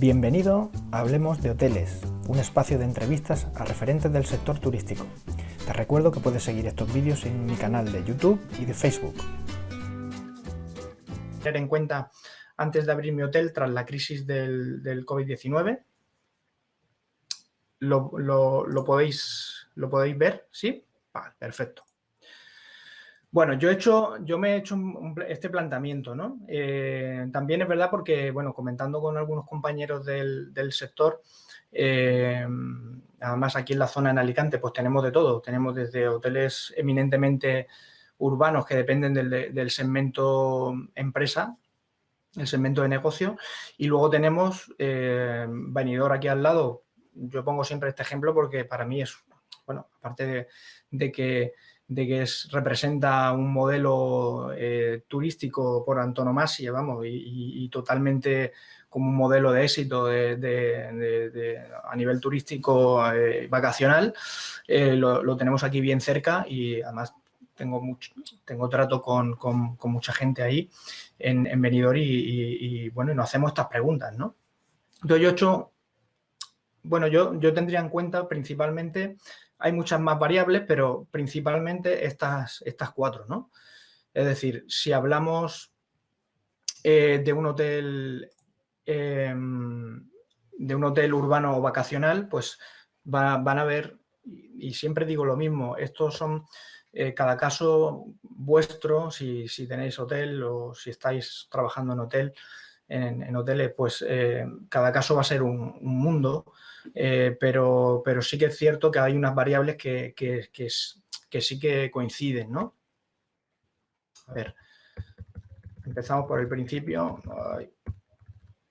Bienvenido a Hablemos de Hoteles, un espacio de entrevistas a referentes del sector turístico. Te recuerdo que puedes seguir estos vídeos en mi canal de YouTube y de Facebook. Tener en cuenta antes de abrir mi hotel tras la crisis del COVID-19. ¿Lo podéis ver? ¿Sí? Vale, perfecto. Bueno, yo me he hecho este planteamiento, ¿no? También es verdad porque, bueno, comentando con algunos compañeros del sector, además aquí en la zona en Alicante, pues tenemos de todo. Tenemos desde hoteles eminentemente urbanos que dependen del segmento empresa, el segmento de negocio, y luego tenemos Benidorm aquí al lado. Yo pongo siempre este ejemplo porque para mí es, bueno, aparte de que representa un modelo turístico por antonomasia, vamos, y totalmente como un modelo de éxito a nivel turístico vacacional, lo tenemos aquí bien cerca y además tengo trato con mucha gente ahí en Benidorm y bueno, y nos hacemos estas preguntas, ¿no? Entonces yo tendría en cuenta principalmente, hay muchas más variables, pero principalmente estas cuatro, ¿no? Es decir, si hablamos de un hotel urbano o vacacional, pues van a ver, y siempre digo lo mismo, estos son cada caso vuestro, si tenéis hotel o si estáis trabajando en hotel, en hoteles, pues cada caso va a ser un mundo, pero sí que es cierto que hay unas variables que sí que coinciden, ¿no? A ver, empezamos por el principio.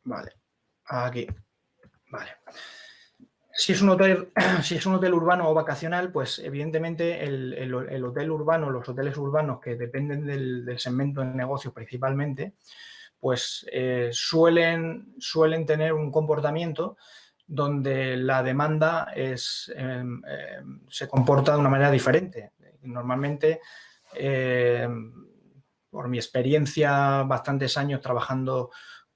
Vale, aquí, vale. Si es un hotel urbano o vacacional, pues evidentemente el hotel urbano, los hoteles urbanos que dependen del segmento de negocios principalmente, pues suelen tener un comportamiento donde la demanda se comporta de una manera diferente. Normalmente, por mi experiencia, bastantes años trabajando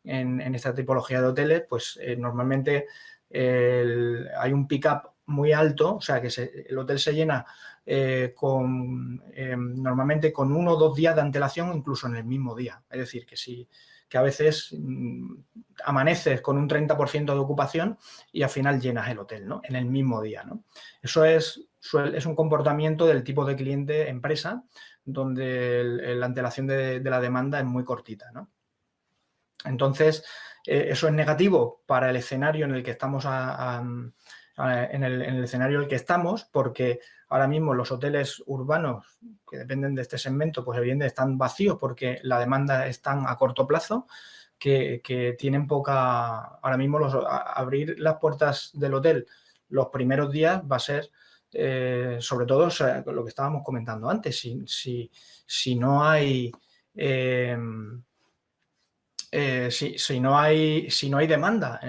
en esta tipología de hoteles, pues normalmente hay un pick-up muy alto, o sea que el hotel se llena normalmente con 1 o 2 días de antelación, incluso en el mismo día. Es decir, que a veces amaneces con un 30% de ocupación y al final llenas el hotel, ¿no? En el mismo día, ¿no? Eso es un comportamiento del tipo de cliente empresa donde la antelación de la demanda es muy cortita, ¿no? Entonces, eso es negativo para el escenario en el que estamos en el escenario en el que estamos, porque ahora mismo los hoteles urbanos que dependen de este segmento, pues evidentemente están vacíos porque la demanda es tan a corto plazo que tienen poca... Ahora mismo abrir las puertas del hotel los primeros días va a ser, sobre todo, o sea, lo que estábamos comentando antes, si no hay... si no hay demanda,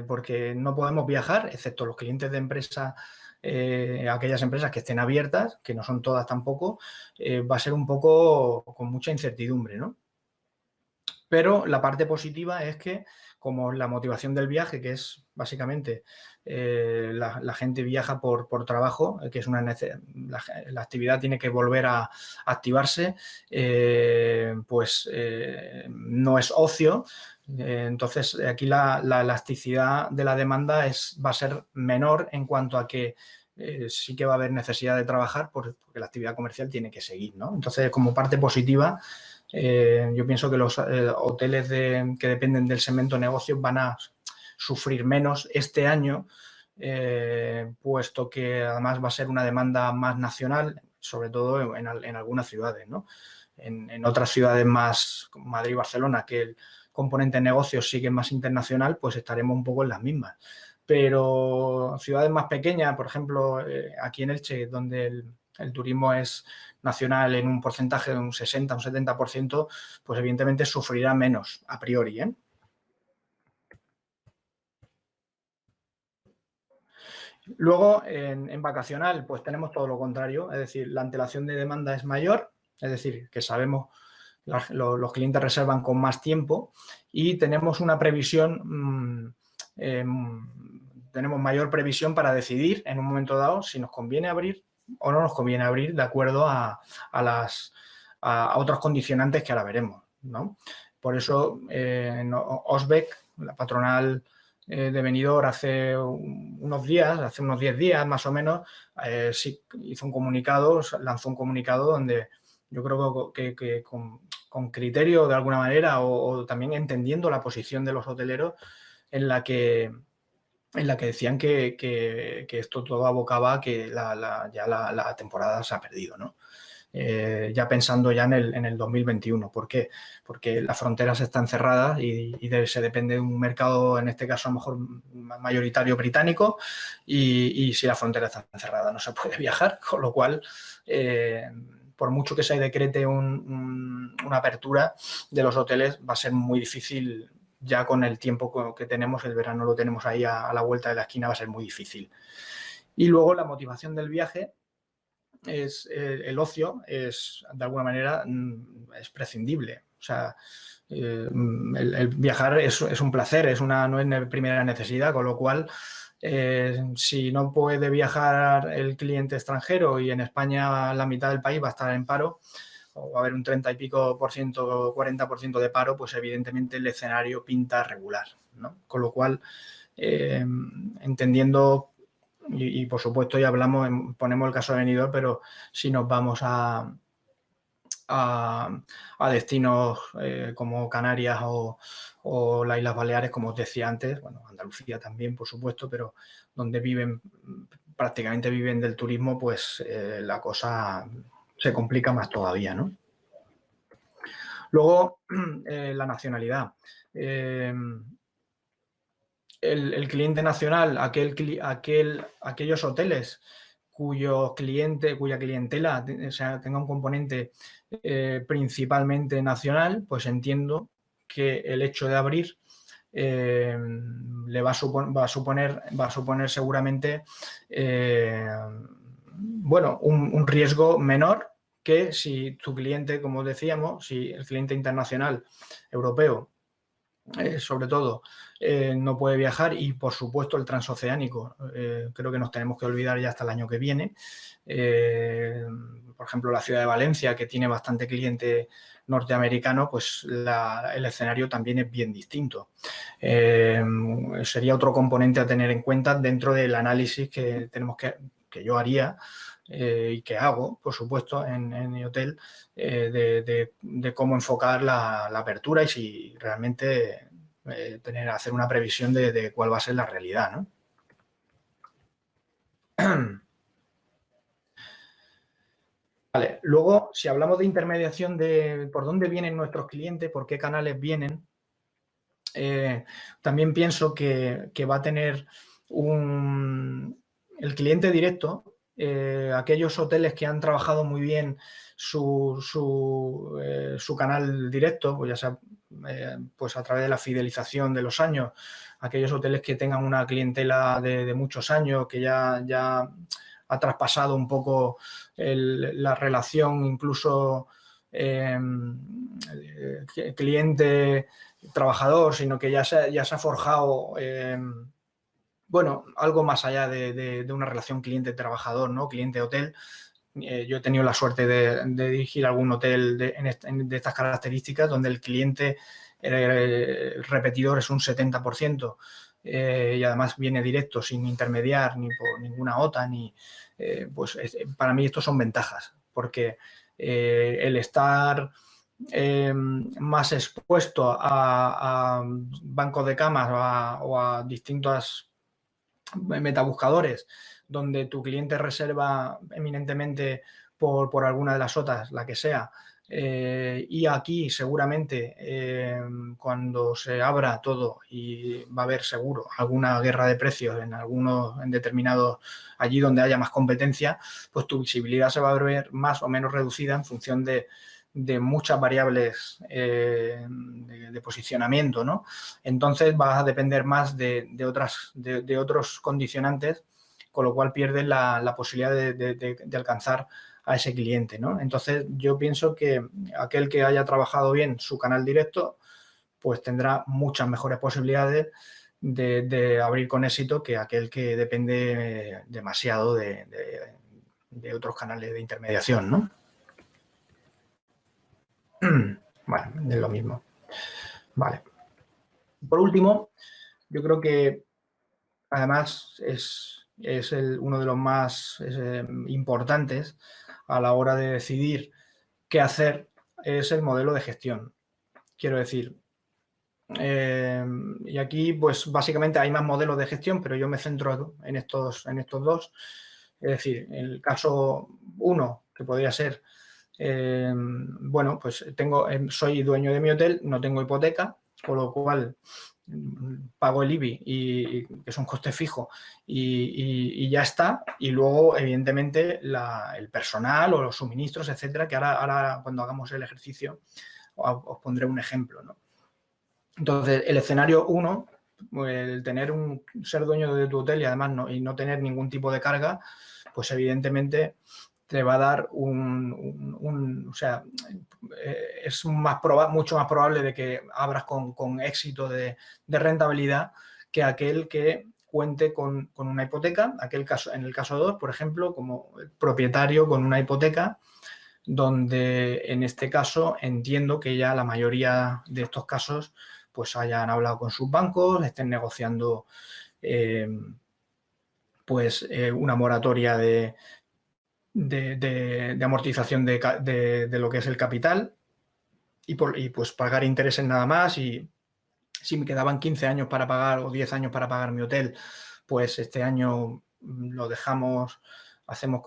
porque no podemos viajar, excepto los clientes de empresa, aquellas empresas que estén abiertas, que no son todas tampoco, va a ser un poco con mucha incertidumbre, ¿no? Pero la parte positiva es que, como la motivación del viaje, que es básicamente la gente viaja por trabajo, que es la actividad tiene que volver a activarse, pues no es ocio. Entonces, aquí la elasticidad de la demanda va a ser menor en cuanto a que sí que va a haber necesidad de trabajar porque la actividad comercial tiene que seguir, ¿no? Entonces, como parte positiva, yo pienso que los hoteles que dependen del segmento de negocios van a sufrir menos este año, puesto que además va a ser una demanda más nacional, sobre todo en algunas ciudades, ¿no? En otras ciudades más, como Madrid y Barcelona, que el componente de negocios sigue más internacional, pues estaremos un poco en las mismas. Pero ciudades más pequeñas, por ejemplo, aquí en Elche, donde el turismo es nacional en un porcentaje de un 60, un 70%, pues evidentemente sufrirá menos a priori, ¿eh? Luego, en vacacional, pues tenemos todo lo contrario, es decir, la antelación de demanda es mayor, es decir, que sabemos, los clientes reservan con más tiempo y tenemos una previsión tenemos mayor previsión para decidir en un momento dado si nos conviene abrir o no nos conviene abrir de acuerdo a otros condicionantes que ahora veremos, ¿no? Por eso, Osbec, la patronal de Benidorm, hace unos 10 días más o menos, sí hizo un comunicado, lanzó un comunicado donde yo creo que con criterio de alguna manera o también entendiendo la posición de los hoteleros en la que decían que esto todo abocaba a que ya la temporada se ha perdido, ¿no? Ya pensando ya en el 2021. ¿Por qué? Porque las fronteras están cerradas y se depende de un mercado, en este caso a lo mejor mayoritario británico, y si las fronteras están cerradas no se puede viajar, con lo cual, por mucho que se decrete una apertura de los hoteles, va a ser muy difícil. Ya con el tiempo que tenemos, el verano lo tenemos ahí a la vuelta de la esquina, va a ser muy difícil. Y luego la motivación del viaje es el ocio, es de alguna manera es prescindible. O sea, el viajar es un placer, no es primera necesidad, con lo cual si no puede viajar el cliente extranjero y en España la mitad del país va a estar en paro, o va a haber un 30 y pico por ciento, 40% de paro, pues evidentemente el escenario pinta regular, ¿no? Con lo cual, entendiendo, y por supuesto ya ponemos el caso de Benidorm, pero si nos vamos a destinos como Canarias o las Islas Baleares, como os decía antes, bueno, Andalucía también, por supuesto, pero donde prácticamente viven del turismo, pues la cosa se complica más todavía, ¿no? Luego, la nacionalidad. El cliente nacional, aquellos hoteles cuya clientela tenga un componente principalmente nacional, pues entiendo que el hecho de abrir le va a suponer seguramente bueno, un riesgo menor que si tu cliente, como decíamos, si el cliente internacional europeo, sobre todo, no puede viajar, y por supuesto el transoceánico, creo que nos tenemos que olvidar ya hasta el año que viene. Por ejemplo, la ciudad de Valencia, que tiene bastante cliente norteamericano, pues el escenario también es bien distinto. Sería otro componente a tener en cuenta dentro del análisis que yo haría y que hago, por supuesto, en mi hotel, de cómo enfocar la apertura y si realmente hacer una previsión de cuál va a ser la realidad, ¿no? Vale, luego, si hablamos de intermediación de por dónde vienen nuestros clientes, por qué canales vienen, también pienso que va a tener el cliente directo, aquellos hoteles que han trabajado muy bien su canal directo, pues ya sea pues a través de la fidelización de los años, aquellos hoteles que tengan una clientela de muchos años, que ya ha traspasado un poco la relación incluso cliente-trabajador, sino que ya se ha forjado bueno, algo más allá de una relación cliente-trabajador, ¿no? Cliente-hotel. Yo he tenido la suerte de dirigir algún hotel de estas características, donde el cliente repetidor es un 70%, y además viene directo, sin intermediar ni por ninguna OTA, pues para mí estos son ventajas, porque el estar más expuesto a bancos de camas o a distintos metabuscadores, donde tu cliente reserva eminentemente por alguna de las OTAs, la que sea, y aquí seguramente cuando se abra todo y va a haber seguro alguna guerra de precios en determinados, allí donde haya más competencia, pues tu visibilidad se va a ver más o menos reducida en función de muchas variables de posicionamiento, ¿no? Entonces vas a depender más de otros condicionantes, con lo cual pierdes la posibilidad de alcanzar a ese cliente, ¿no? Entonces yo pienso que aquel que haya trabajado bien su canal directo, pues tendrá muchas mejores posibilidades de abrir con éxito que aquel que depende demasiado de otros canales de intermediación, ¿no? Bueno, es lo mismo. Vale. Por último, yo creo que además es uno de los más importantes a la hora de decidir qué hacer, es el modelo de gestión. Quiero decir, y aquí pues básicamente hay más modelos de gestión, pero yo me centro en estos dos. Es decir, el caso 1, que podría ser, bueno, pues soy dueño de mi hotel, no tengo hipoteca, con lo cual pago el IBI, que es un coste fijo, y ya está. Y luego, evidentemente, el personal o los suministros, etcétera, que ahora cuando hagamos el ejercicio os pondré un ejemplo, ¿no? Entonces, el escenario 1, el ser dueño de tu hotel y además no tener ningún tipo de carga, pues evidentemente te va a dar o sea, es mucho más probable de que abras con éxito de rentabilidad que aquel que cuente con una hipoteca. En el caso 2, por ejemplo, como propietario con una hipoteca, donde en este caso entiendo que ya la mayoría de estos casos pues hayan hablado con sus bancos, estén negociando una moratoria de amortización de lo que es el capital y pues pagar intereses nada más. Y si me quedaban 15 años para pagar o 10 años para pagar mi hotel, pues este año lo dejamos, hacemos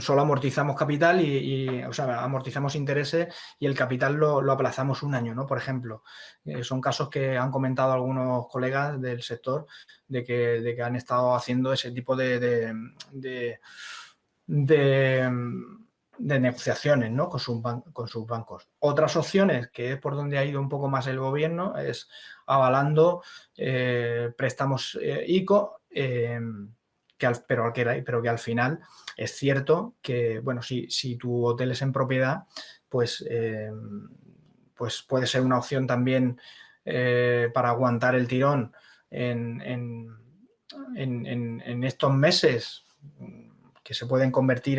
solo amortizamos capital o sea, amortizamos intereses y el capital lo aplazamos un año, ¿no? Por ejemplo, son casos que han comentado algunos colegas del sector de que han estado haciendo ese tipo de negociaciones, ¿no? con sus bancos. Otras opciones, que es por donde ha ido un poco más el gobierno, es avalando préstamos ICO, pero que al final es cierto que, bueno, si tu hotel es en propiedad, pues puede ser una opción también para aguantar el tirón en estos meses, que se pueden convertir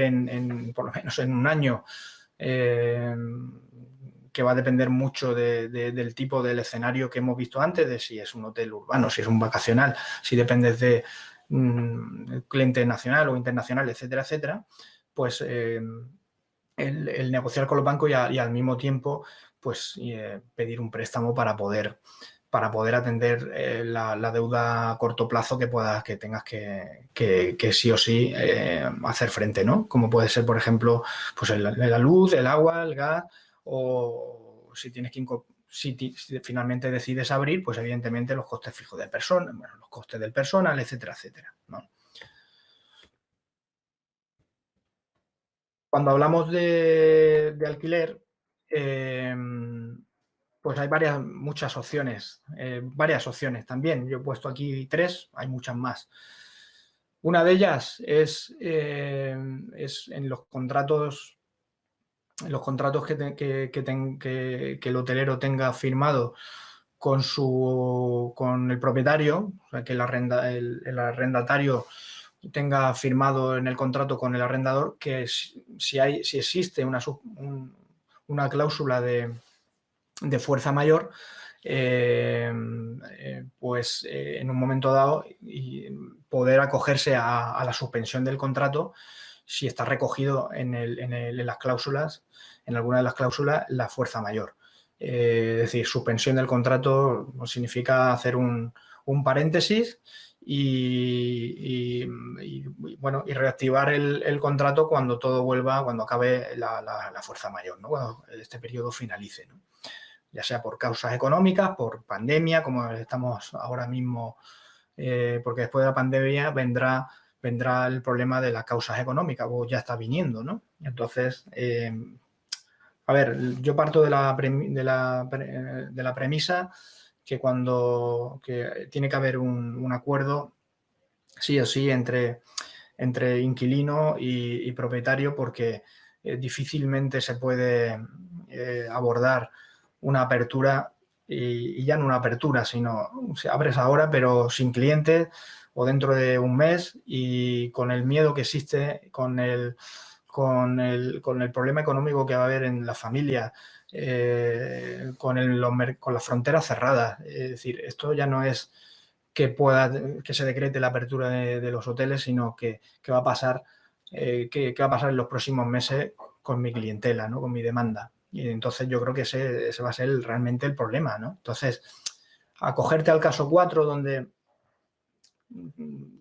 por lo menos en un año, que va a depender mucho del tipo del escenario que hemos visto antes, de si es un hotel urbano, si es un vacacional, si dependes de cliente nacional o internacional, etcétera, etcétera, pues el negociar con los bancos y al mismo tiempo pues pedir un préstamo para poder atender la deuda a corto plazo que tengas que sí o sí hacer frente, ¿no? Como puede ser, por ejemplo, pues la luz, el agua, el gas, o si tienes que si finalmente decides abrir, pues evidentemente los costes fijos de personal, los costes del personal, etcétera, etcétera, ¿no? Cuando hablamos de alquiler, pues hay muchas opciones, varias opciones también. Yo he puesto aquí 3, hay muchas más. Una de ellas es en los contratos que el hotelero tenga firmado con el propietario, o sea, que el arrendatario tenga firmado en el contrato con el arrendador que si existe una cláusula de fuerza mayor, pues en un momento dado y poder acogerse a la suspensión del contrato si está recogido en las cláusulas, en alguna de las cláusulas, la fuerza mayor. Es decir, suspensión del contrato significa hacer un paréntesis y reactivar el contrato cuando todo vuelva, cuando acabe la fuerza mayor, ¿no? Cuando este periodo finalice, ¿no? Ya sea por causas económicas, por pandemia, como estamos ahora mismo, porque después de la pandemia vendrá el problema de las causas económicas, o ya está viniendo, ¿no? Entonces, a ver, yo parto de la premisa que que tiene que haber un acuerdo sí o sí entre inquilino y propietario, porque difícilmente se puede abordar una apertura y ya no una apertura, sino abres ahora pero sin clientes o dentro de un mes y con el miedo que existe, con el problema económico que va a haber en la familia, con las fronteras cerradas. Es decir, esto ya no es que se decrete la apertura de los hoteles, sino que va a pasar, que va a pasar en los próximos meses con mi clientela, ¿no? Con mi demanda. Y entonces yo creo que ese va a ser realmente el problema, ¿no? Entonces, acogerte al caso 4, donde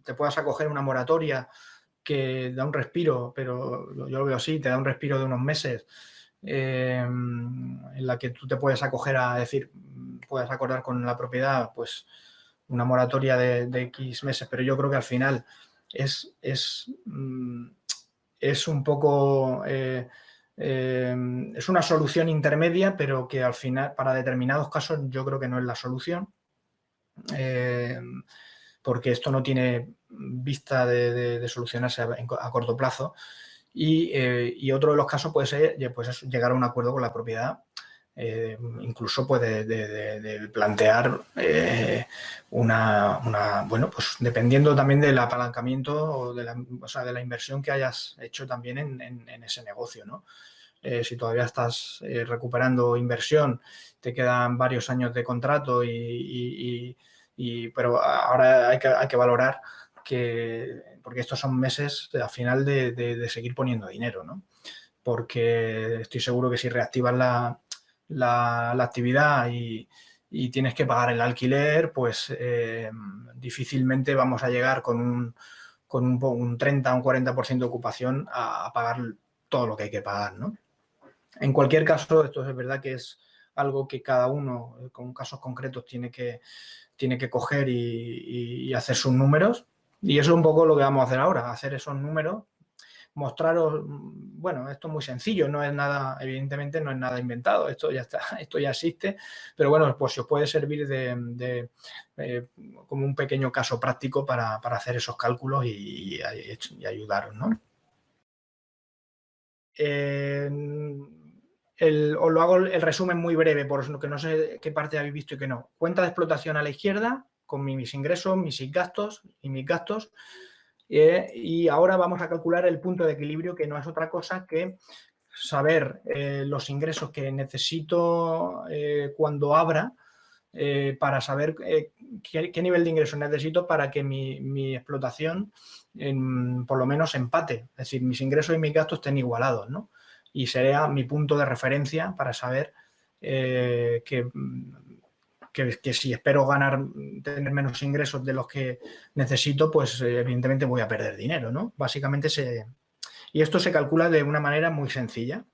te puedas acoger una moratoria que da un respiro, pero yo lo veo así, te da un respiro de unos meses, en la que tú te puedes acoger a decir, puedes acordar con la propiedad, pues una moratoria de X meses, pero yo creo que al final es un poco, es una solución intermedia, pero que al final, para determinados casos, yo creo que no es la solución, porque esto no tiene vista de solucionarse a corto plazo. Y otro de los casos puede ser pues, llegar a un acuerdo con la propiedad, incluso puede de plantear bueno, pues dependiendo también del apalancamiento o de la inversión que hayas hecho también en ese negocio, ¿no? Si todavía estás recuperando inversión, te quedan varios años de contrato pero ahora hay que valorar porque estos son meses al final de seguir poniendo dinero, ¿no? Porque estoy seguro que si reactivas la actividad y tienes que pagar el alquiler, pues difícilmente vamos a llegar con un 30 o un 40% de ocupación a pagar todo lo que hay que pagar, ¿no? En cualquier caso, esto es verdad que es algo que cada uno, con casos concretos, tiene que coger y hacer sus números. Y eso es un poco lo que vamos a hacer ahora, hacer esos números, mostraros, bueno, esto es muy sencillo, no es nada, evidentemente no es nada inventado, esto ya está, esto ya existe, pero bueno, pues si os puede servir como un pequeño caso práctico para hacer esos cálculos y ayudaros, ¿no? Os lo hago el resumen muy breve, por lo que no sé qué parte habéis visto y qué no. Cuenta de explotación a la izquierda, con mis ingresos, mis gastos y mis gastos. Y ahora vamos a calcular el punto de equilibrio, que no es otra cosa que saber los ingresos que necesito cuando abra, para saber qué nivel de ingresos necesito para que mi explotación por lo menos empate. Es decir, mis ingresos y mis gastos estén igualados, ¿no? Y sería mi punto de referencia para saber que si espero tener menos ingresos de los que necesito, pues evidentemente voy a perder dinero, ¿no? Básicamente y esto se calcula de una manera muy sencilla.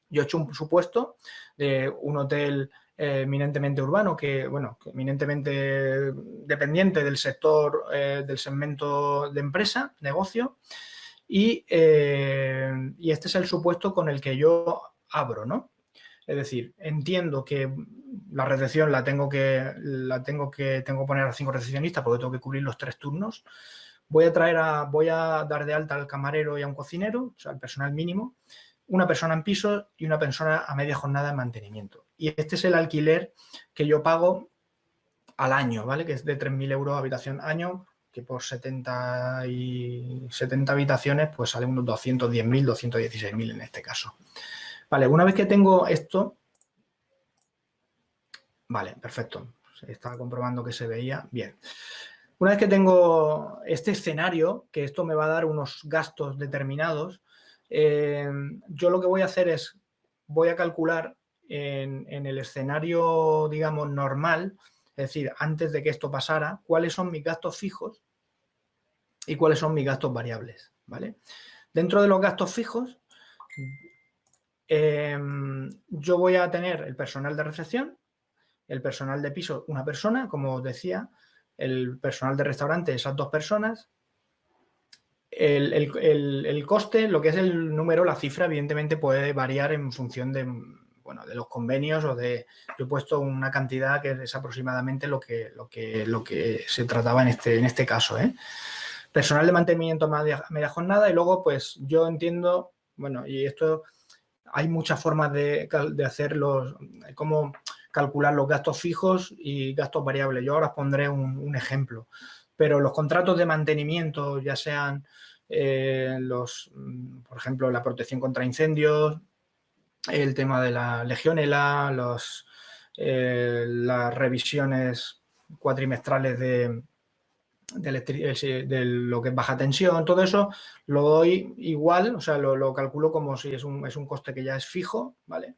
Yo he hecho un supuesto de un hotel eminentemente urbano, eminentemente dependiente del sector, del segmento de empresa, negocio, y este es el supuesto con el que yo abro, ¿no? Es decir, entiendo que la recepción tengo que poner a 5 recepcionistas porque tengo que cubrir los 3 turnos. Voy a dar de alta al camarero y a un cocinero, o sea, al personal mínimo, una persona en piso y una persona a media jornada en mantenimiento. Y este es el alquiler que yo pago al año, ¿vale? Que es de 3.000 euros habitación año, que por 70 habitaciones pues sale unos 210.000, 216.000 en este caso. Vale, una vez que tengo esto, vale, perfecto. Estaba comprobando que se veía bien. Una vez que tengo este escenario, que esto me va a dar unos gastos determinados, yo lo que voy a hacer es, voy a calcular en el escenario, digamos, normal, es decir, antes de que esto pasara, cuáles son mis gastos fijos y cuáles son mis gastos variables, ¿vale? Dentro de los gastos fijos, yo voy a tener el personal de recepción, el personal de piso, una persona, como os decía, el personal de restaurante, esas 2 personas. El coste, lo que es el número, la cifra, evidentemente puede variar en función de los convenios yo he puesto una cantidad que es aproximadamente lo que se trataba en este caso, ¿eh? Personal de mantenimiento media jornada y luego, pues yo entiendo, y esto hay muchas formas de hacerlos, cómo calcular los gastos fijos y gastos variables. Yo ahora os pondré un ejemplo. Pero los contratos de mantenimiento, ya sean por ejemplo, la protección contra incendios, el tema de la legionela, las revisiones cuatrimestrales de lo que es baja tensión, todo eso lo doy igual, o sea, lo calculo como si es un coste que ya es fijo, ¿vale?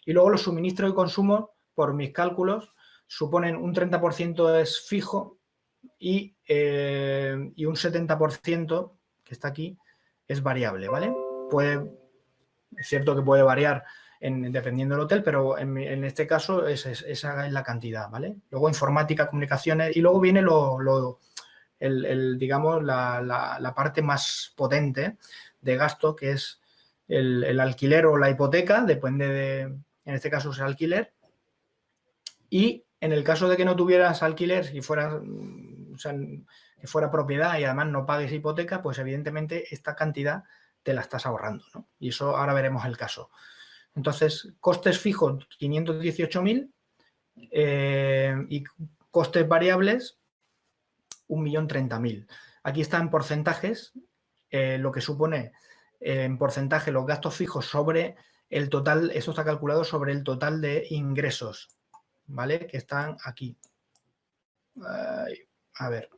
Y luego los suministros y consumo, por mis cálculos, suponen un 30% es fijo y un 70%, que está aquí, es variable, ¿vale? Es cierto que puede variar dependiendo del hotel, pero en este caso esa es la cantidad, ¿vale? Luego informática, comunicaciones y luego viene digamos, la parte más potente de gasto, que es el alquiler o la hipoteca, depende en este caso es alquiler. Y en el caso de que no tuvieras alquiler, si fuera, o sea, que fuera propiedad y además no pagues hipoteca, pues evidentemente esta cantidad te la estás ahorrando, ¿no? Y eso ahora veremos el caso. Entonces, costes fijos 518.000 y costes variables 1.030.000. Aquí está en porcentajes lo que supone en porcentaje los gastos fijos sobre el total. Esto está calculado sobre el total de ingresos, ¿vale? Que están aquí. A ver.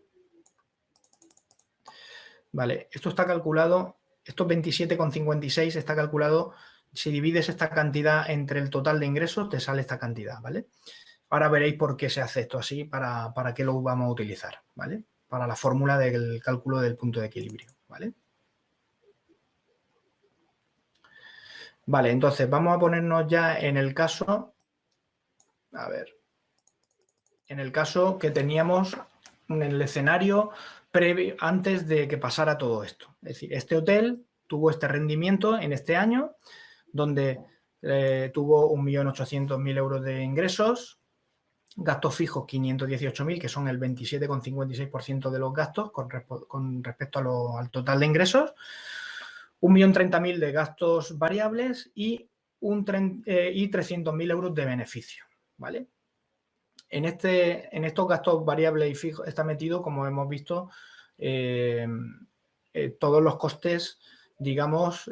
Vale, esto está calculado, estos 27,56 está calculado, si divides esta cantidad entre el total de ingresos, te sale esta cantidad, ¿vale? Ahora veréis por qué se hace esto así, para qué lo vamos a utilizar, ¿vale? Para la fórmula del cálculo del punto de equilibrio, ¿vale? Vale, entonces vamos a ponernos ya en el caso, a ver, en el caso que teníamos en el escenario previo, antes de que pasara todo esto. Es decir, este hotel tuvo este rendimiento en este año, donde tuvo 1.800.000 euros de ingresos, gastos fijos 518.000, que son el 27,56% de los gastos con respecto al total de ingresos, 1.030.000 de gastos variables y 300.000 euros de beneficio, ¿vale? En estos gastos variables y fijos está metido, como hemos visto, todos los costes, digamos,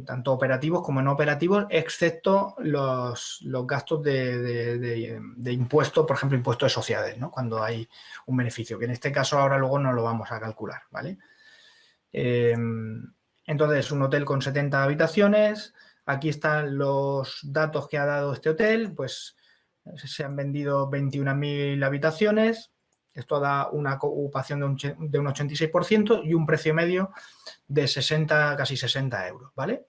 tanto operativos como no operativos, excepto los gastos de impuestos, por ejemplo, impuestos de sociedades, ¿no? Cuando hay un beneficio, que en este caso ahora luego no lo vamos a calcular, ¿vale? Entonces, un hotel con 70 habitaciones, aquí están los datos que ha dado este hotel, pues se han vendido 21.000 habitaciones, esto da una ocupación de un 86% y un precio medio de 60, casi 60 euros, ¿vale?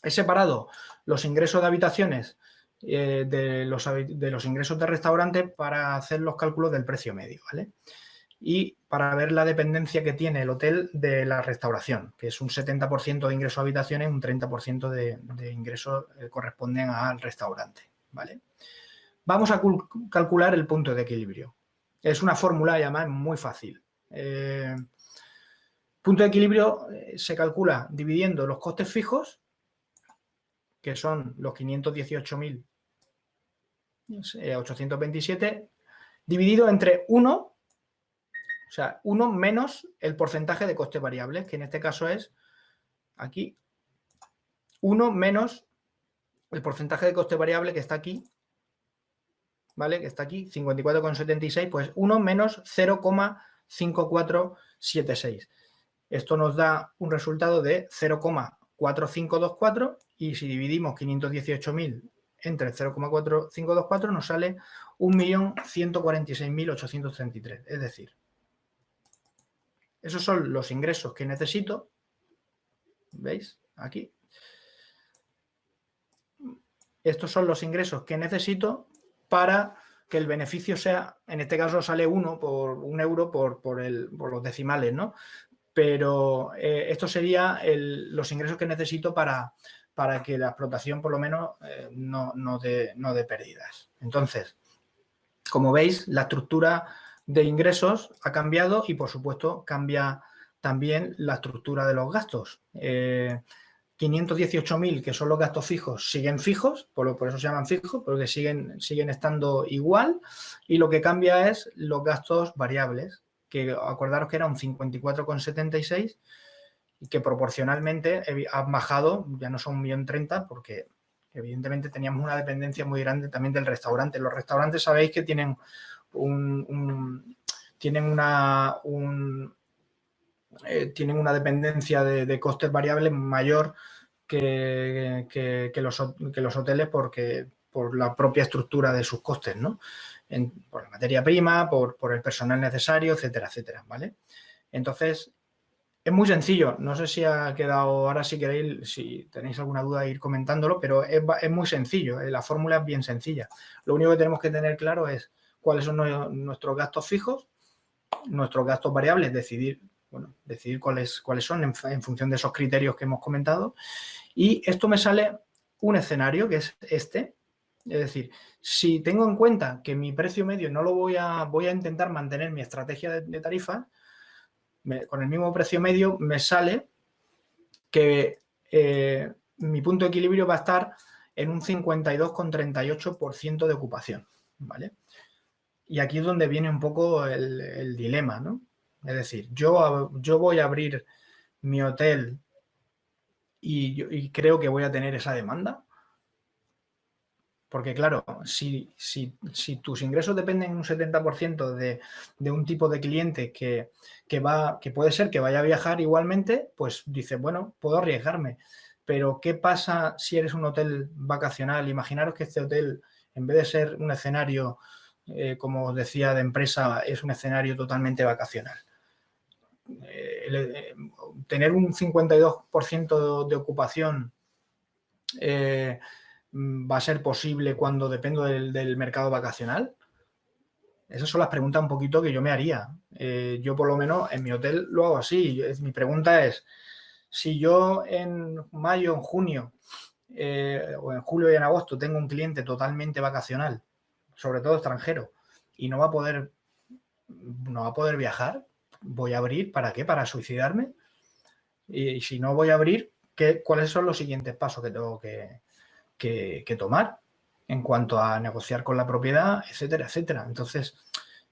He separado los ingresos de habitaciones de los ingresos de restaurante para hacer los cálculos del precio medio, ¿vale? Y para ver la dependencia que tiene el hotel de la restauración, que es un 70% de ingresos a habitaciones, un 30% de ingresos corresponden al restaurante, ¿vale? Vamos a calcular el punto de equilibrio. Es una fórmula, además, muy fácil. Punto de equilibrio se calcula dividiendo los costes fijos, que son los 518.827, dividido entre 1, o sea, 1 menos el porcentaje de costes variables, que en este caso es aquí, 1 menos el porcentaje de coste variable que está aquí, ¿vale? Que está aquí, 54,76, pues 1 menos 0,5476. Esto nos da un resultado de 0,4524 y si dividimos 518.000 entre 0,4524 nos sale 1.146.833. Es decir, esos son los ingresos que necesito. ¿Veis? Aquí. Estos son los ingresos que necesito para que el beneficio sea, en este caso sale 1 por 1 euro por los decimales, ¿no? Pero esto sería los ingresos que necesito para que la explotación por lo menos no dé pérdidas. Entonces, como veis, la estructura de ingresos ha cambiado y, por supuesto, cambia también la estructura de los gastos. 518.000, que son los gastos fijos, siguen fijos, por eso se llaman fijos, porque siguen estando igual, y lo que cambia es los gastos variables, que acordaros que era un 54,76 y que proporcionalmente han bajado, ya no son 1.030.000, porque evidentemente teníamos una dependencia muy grande también del restaurante. Los restaurantes sabéis que tienen tienen una dependencia de costes variables mayor que los hoteles, por la propia estructura de sus costes, ¿no? Por la materia prima, por el personal necesario, etcétera, etcétera, ¿vale? Entonces, es muy sencillo. No sé si ha quedado, ahora si queréis, si tenéis alguna duda, ir comentándolo, pero es muy sencillo. La fórmula es bien sencilla. Lo único que tenemos que tener claro es cuáles son nuestros gastos fijos, nuestros gastos variables, decidir cuáles son en función de esos criterios que hemos comentado. Y esto me sale un escenario que es este. Es decir, si tengo en cuenta que mi precio medio no lo voy a intentar mantener mi estrategia de tarifa, con el mismo precio medio me sale que mi punto de equilibrio va a estar en un 52,38% de ocupación, ¿vale? Y aquí es donde viene un poco el dilema, ¿no? Es decir, yo voy a abrir mi hotel y creo que voy a tener esa demanda. Porque claro, si tus ingresos dependen un 70% de un tipo de cliente que puede ser que vaya a viajar igualmente, pues dices, bueno, puedo arriesgarme. Pero ¿qué pasa si eres un hotel vacacional? Imaginaros que este hotel, en vez de ser un escenario, como os decía, de empresa, es un escenario totalmente vacacional. Tener un 52% de ocupación va a ser posible cuando dependo del mercado vacacional. Esas son las preguntas un poquito que yo me haría. Yo por lo menos en mi hotel lo hago así. Mi pregunta es, si yo en mayo, en junio o en julio y en agosto tengo un cliente totalmente vacacional, sobre todo extranjero, y no va a poder viajar, ¿voy a abrir? ¿Para qué? ¿Para suicidarme? Y si no voy a abrir, ¿cuáles son los siguientes pasos que tengo que tomar en cuanto a negociar con la propiedad, etcétera, etcétera? Entonces,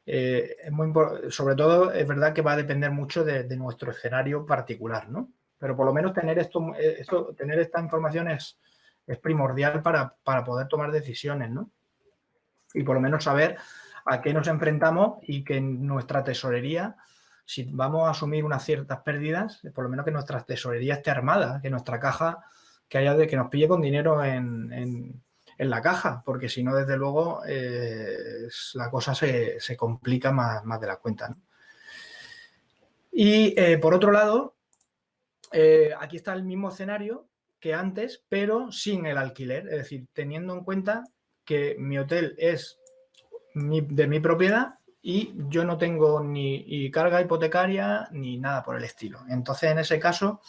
es muy sobre todo, es verdad que va a depender mucho de nuestro escenario particular, ¿no? Pero por lo menos tener esta información es primordial para poder tomar decisiones, ¿no? Y por lo menos saber a qué nos enfrentamos y que nuestra tesorería, si vamos a asumir unas ciertas pérdidas, por lo menos que nuestra tesorería esté armada, que nuestra caja, que nos pille con dinero en la caja, porque si no, desde luego, la cosa se complica más de la cuenta, ¿no? Y por otro lado, aquí está el mismo escenario que antes, pero sin el alquiler, es decir, teniendo en cuenta que mi hotel es de mi propiedad y yo no tengo ni carga hipotecaria ni nada por el estilo. Entonces, en ese caso,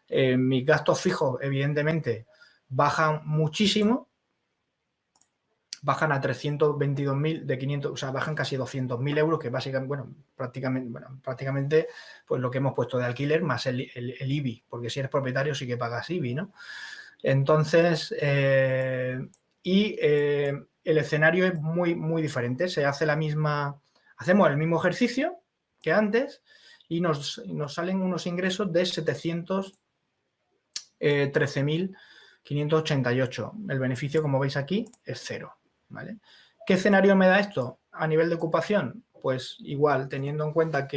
mis gastos fijos, evidentemente, bajan muchísimo, bajan a 322.000 de 500, o sea, bajan casi 200.000 euros, que básicamente, prácticamente, pues lo que hemos puesto de alquiler más el IBI, porque si eres propietario sí que pagas IBI, ¿no? Entonces, el escenario es muy, muy diferente. Hacemos el mismo ejercicio que antes y nos salen unos ingresos de 713.588. El beneficio, como veis aquí, es cero, ¿vale? ¿Qué escenario me da esto? A nivel de ocupación, pues igual, teniendo en cuenta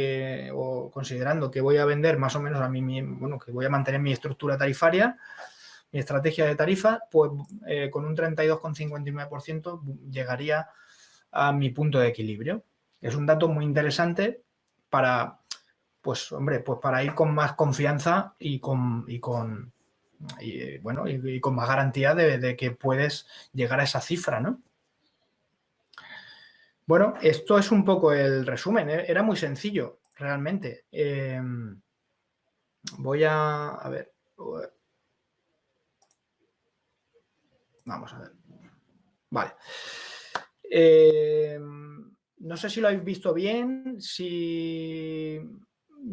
o considerando que voy a vender más o menos que voy a mantener mi estructura tarifaria, mi estrategia de tarifa, pues con un 32,59% llegaría a mi punto de equilibrio. Es un dato muy interesante para, pues hombre, pues para ir con más confianza y con más garantía de que puedes llegar a esa cifra, ¿no? Bueno, esto es un poco el resumen. Era muy sencillo, realmente. Voy a ver. Vamos a ver. Vale. No sé si lo habéis visto bien, si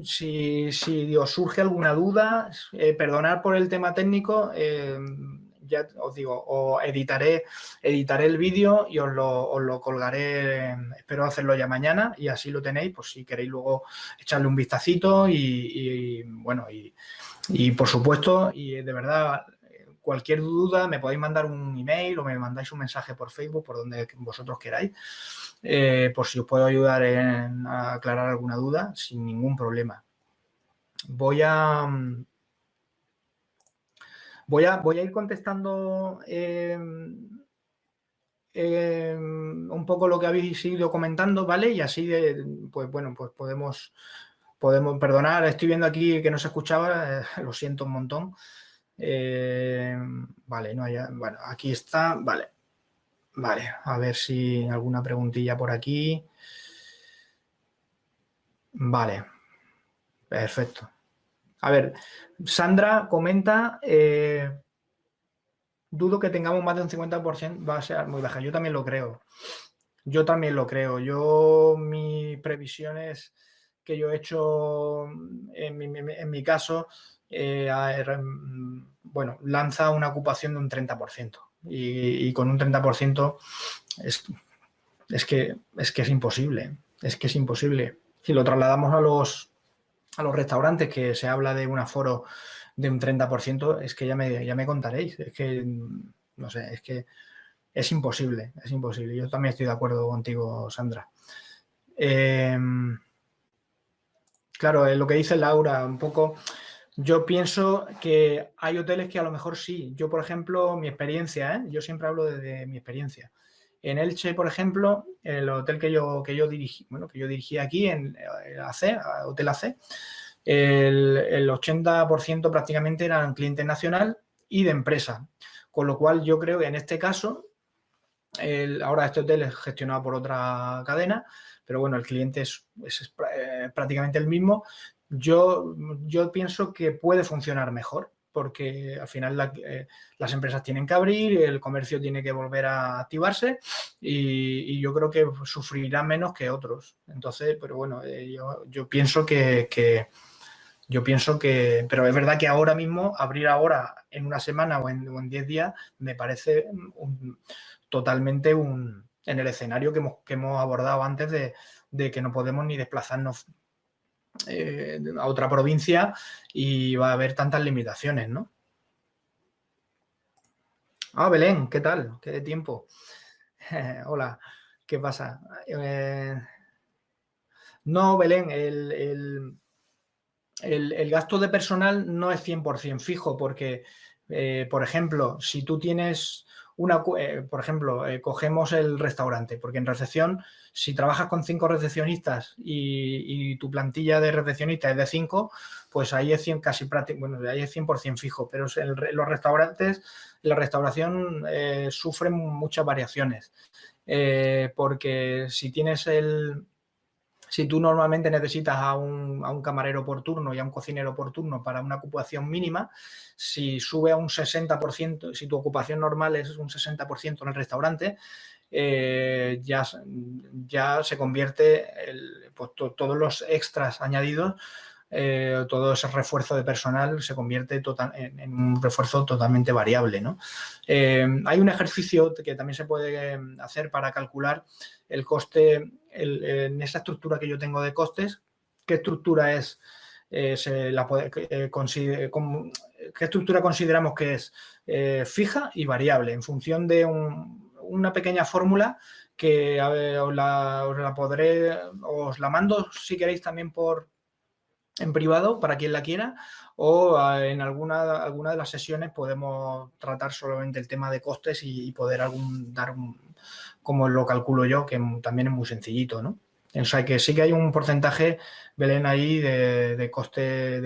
si os surge alguna duda, perdonad por el tema técnico, ya os digo, o editaré el vídeo y os lo colgaré, espero hacerlo ya mañana y así lo tenéis, pues si queréis luego echarle un vistacito bueno, y por supuesto, y de verdad, cualquier duda me podéis mandar un email o me mandáis un mensaje por Facebook, por donde vosotros queráis, por si os puedo ayudar a aclarar alguna duda sin ningún problema. Voy a ir contestando un poco lo que habéis ido comentando, ¿vale? Y así, pues bueno, pues podemos perdonar. Estoy viendo aquí que no se escuchaba, lo siento un montón. Vale, no haya, bueno, aquí está, vale. Vale, a ver si alguna preguntilla por aquí. Vale, perfecto. A ver, Sandra comenta, dudo que tengamos más de un 50%, va a ser muy baja. Yo también lo creo. Yo también lo creo. Mis previsiones que yo he hecho en mi caso, bueno, lanza una ocupación de un 30%. Y con un 30% es que es imposible. Es que es imposible. Si lo trasladamos a los restaurantes, que se habla de un aforo de un 30%, es que ya me contaréis. Es que, no sé, es que es imposible, es imposible. Yo también estoy de acuerdo contigo, Sandra. Claro, lo que dice Laura, un poco, yo pienso que hay hoteles que a lo mejor sí. Yo, por ejemplo, mi experiencia, yo siempre hablo desde mi experiencia. En Elche, por ejemplo, el hotel que yo dirigí, bueno, que yo dirigí aquí en AC, Hotel AC, el 80% prácticamente eran cliente nacional y de empresa. Con lo cual yo creo que en este caso, ahora este hotel es gestionado por otra cadena, pero bueno, el cliente es prácticamente el mismo. Yo pienso que puede funcionar mejor, porque al final las empresas tienen que abrir, el comercio tiene que volver a activarse y yo creo que sufrirá menos que otros. Entonces, pero bueno, yo pienso pero es verdad que ahora mismo, abrir ahora en una semana o en 10 días, me parece totalmente en el escenario que hemos abordado antes de que no podemos ni desplazarnos a otra provincia y va a haber tantas limitaciones, ¿no? Ah, Belén, ¿qué tal? ¿Qué tiempo? Hola, ¿qué pasa? No, Belén, el gasto de personal no es 100% fijo porque, por ejemplo, si tú tienes por ejemplo, cogemos el restaurante, porque en recepción, si trabajas con 5 recepcionistas y tu plantilla de recepcionistas es de 5, pues ahí es 100, casi práctico, bueno, ahí es 100% fijo, pero los restaurantes, la restauración sufren muchas variaciones, porque si tú normalmente necesitas a un camarero por turno y a un cocinero por turno para una ocupación mínima, si sube a un 60%, si tu ocupación normal es un 60% en el restaurante, ya se convierte pues, todos los extras añadidos, todo ese refuerzo de personal se convierte en un refuerzo totalmente variable, ¿no? Hay un ejercicio que también se puede hacer para calcular el coste en esa estructura que yo tengo de costes. ¿Qué estructura es? ¿Qué estructura consideramos que es fija y variable en función de una pequeña fórmula que a ver, os la mando si queréis también en privado para quien la quiera, o en alguna de las sesiones podemos tratar solamente el tema de costes y poder dar como lo calculo yo, que también es muy sencillito, ¿no? O sea que sí que hay un porcentaje, Belén, ahí de coste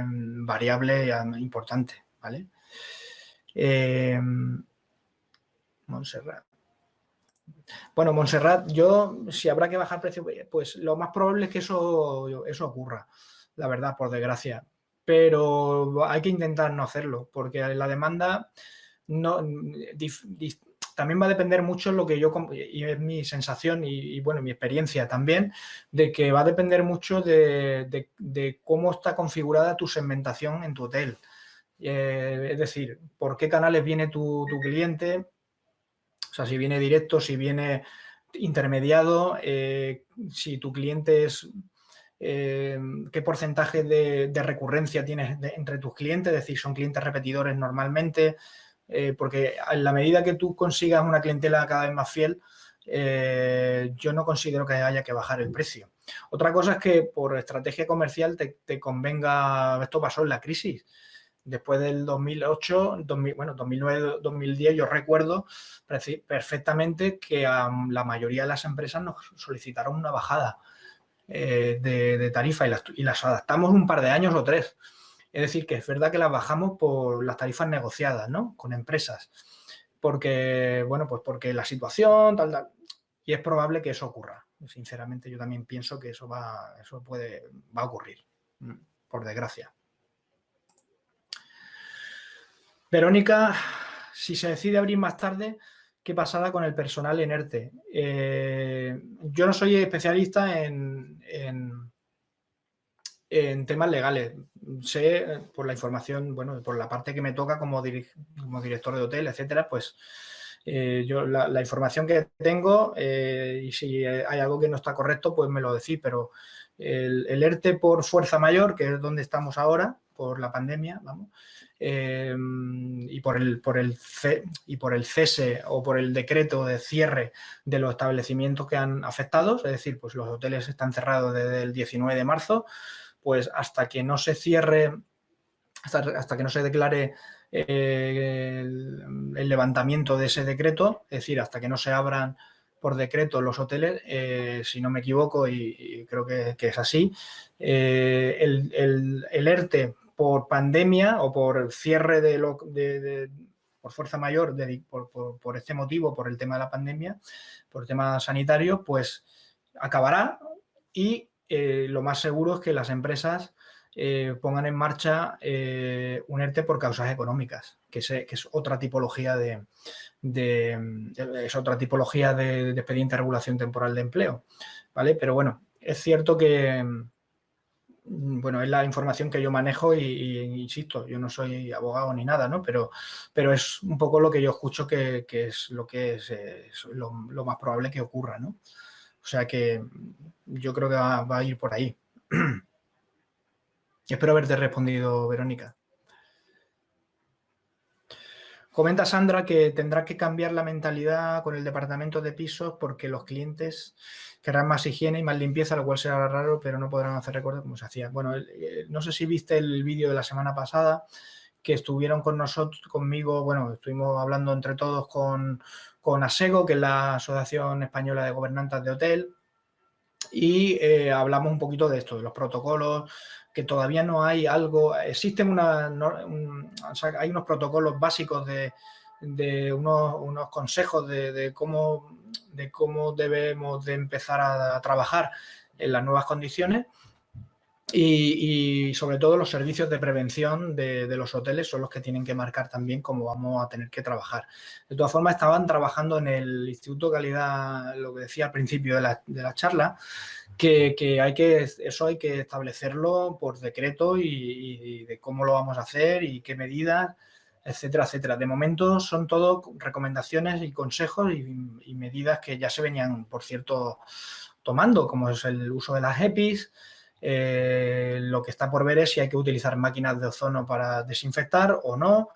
variable importante, ¿vale? Montserrat. Bueno, Montserrat, si habrá que bajar precio, pues lo más probable es que eso ocurra, la verdad, por desgracia. Pero hay que intentar no hacerlo, porque la demanda no, también va a depender mucho lo que y es mi sensación y bueno, mi experiencia también, de que va a depender mucho de cómo está configurada tu segmentación en tu hotel. Es decir, por qué canales viene tu cliente, o sea, si viene directo, si viene intermediado, si tu cliente es... qué porcentaje de recurrencia tienes entre tus clientes, es decir, son clientes repetidores normalmente, porque en la medida que tú consigas una clientela cada vez más fiel, yo no considero que haya que bajar el precio. Otra cosa es que por estrategia comercial te convenga, esto pasó en la crisis, después del 2008, 2009, 2010, yo recuerdo perfectamente que la mayoría de las empresas nos solicitaron una bajada de tarifa y las adaptamos un par de años o 3. Es decir, que es verdad que las bajamos por las tarifas negociadas, ¿no? Con empresas. Porque, bueno, pues porque la situación, tal. Y es probable que eso ocurra. Sinceramente, yo también pienso que eso va a ocurrir, por desgracia. Verónica, si se decide abrir más tarde, ¿qué pasará con el personal en ERTE? Yo no soy especialista en temas legales. Sé, por la información, bueno, por la parte que me toca como director de hotel, etcétera, pues yo la información que tengo, y si hay algo que no está correcto, pues me lo decís, pero el ERTE por fuerza mayor, que es donde estamos ahora, por la pandemia, vamos, y por el cese o por el decreto de cierre de los establecimientos que han afectado, es decir, pues los hoteles están cerrados desde el 19 de marzo, pues hasta que no se cierre, hasta que no se declare el levantamiento de ese decreto, es decir, hasta que no se abran por decreto los hoteles, si no me equivoco, y creo que es así, el ERTE por pandemia o por cierre por fuerza mayor, por este motivo, por el tema de la pandemia, por el tema sanitario, pues acabará y lo más seguro es que las empresas pongan en marcha un ERTE por causas económicas, que es otra tipología es otra tipología de expediente de regulación temporal de empleo, ¿vale? Pero bueno, es cierto que, bueno, es la información que yo manejo y insisto, yo no soy abogado ni nada, ¿no? Pero es un poco lo que yo escucho que es lo más probable que ocurra, ¿no? O sea que yo creo que va a ir por ahí. Espero haberte respondido, Verónica. Comenta Sandra que tendrá que cambiar la mentalidad con el departamento de pisos porque los clientes querrán más higiene y más limpieza, lo cual será raro, pero no podrán hacer recortes como se hacía. Bueno, no sé si viste el vídeo de la semana pasada que estuvieron conmigo, bueno, estuvimos hablando entre todos con ASEGO, que es la Asociación Española de Gobernantes de Hotel, y hablamos un poquito de esto, de los protocolos, que todavía no hay algo, existen hay unos protocolos básicos de unos consejos de cómo debemos de empezar a trabajar en las nuevas condiciones. Y sobre todo los servicios de prevención de los hoteles son los que tienen que marcar también cómo vamos a tener que trabajar. De todas formas, estaban trabajando en el Instituto de Calidad, lo que decía al principio de la charla, que eso hay que establecerlo por decreto y de cómo lo vamos a hacer y qué medidas, etcétera, etcétera. De momento son todo recomendaciones y consejos y medidas que ya se venían, por cierto, tomando, como es el uso de las EPIs. Lo que está por ver es si hay que utilizar máquinas de ozono para desinfectar o no,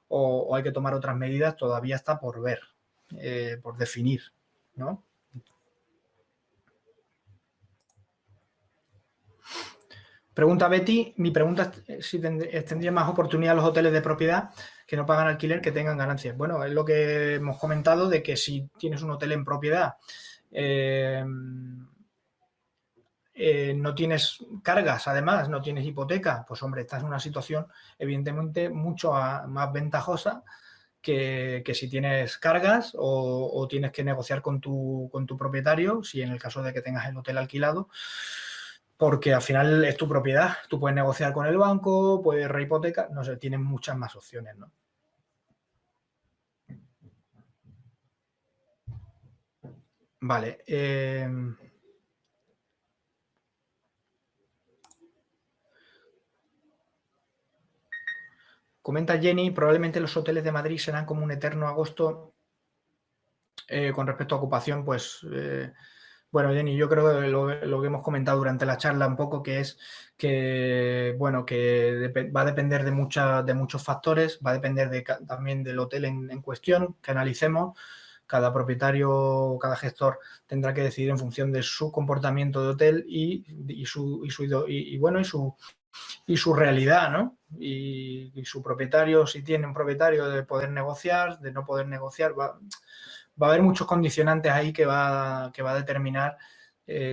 o hay que tomar otras medidas, todavía está por ver, por definir, ¿no? Pregunta Betty, mi pregunta es si tendría más oportunidad los hoteles de propiedad que no pagan alquiler que tengan ganancias. Bueno, es lo que hemos comentado de que si tienes un hotel en propiedad, no tienes cargas, además, no tienes hipoteca, pues hombre, estás en una situación evidentemente mucho más ventajosa que si tienes cargas o tienes que negociar con tu propietario, si en el caso de que tengas el hotel alquilado, porque al final es tu propiedad, tú puedes negociar con el banco, puedes rehipotecar, no sé, tienes muchas más opciones, ¿no? Vale. Comenta Jenny, probablemente los hoteles de Madrid serán como un eterno agosto. Con respecto a ocupación, pues, bueno, Jenny, yo creo que lo que hemos comentado durante la charla un poco, que es que, bueno, que va a depender de muchos factores, va a depender también del hotel en cuestión que analicemos. Cada propietario, cada gestor tendrá que decidir en función de su comportamiento de hotel y su realidad, ¿no? Y su propietario, si tiene un propietario de poder negociar, de no poder negociar, va a haber muchos condicionantes ahí que va a determinar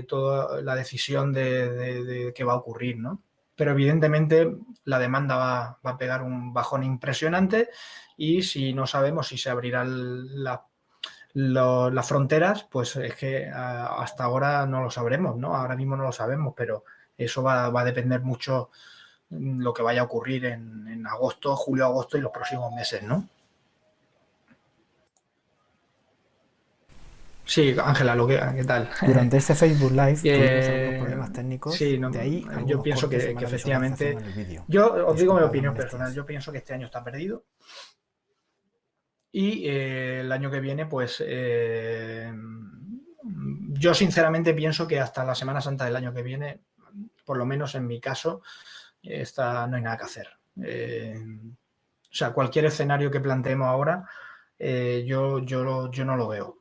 toda la decisión de qué va a ocurrir, ¿no? Pero evidentemente la demanda va a pegar un bajón impresionante y si no sabemos si se abrirán las fronteras, pues es que hasta ahora no lo sabremos, ¿no? Ahora mismo no lo sabemos, pero eso va a depender mucho lo que vaya a ocurrir en agosto, julio, agosto y los próximos meses, ¿no? Sí, Ángela, ¿qué tal? Durante este Facebook Live tuvimos algunos problemas técnicos, Sí, no, de ahí yo algunos pienso cortes y que mala visualización efectivamente, en el vídeo. yo os digo mi Disculpad las opinión personal, molestias. yo pienso que este año está perdido y el año que viene, pues yo sinceramente pienso que hasta la Semana Santa del año que viene, por lo menos en mi caso, no hay nada que hacer. O sea, cualquier escenario que planteemos ahora, yo no lo veo.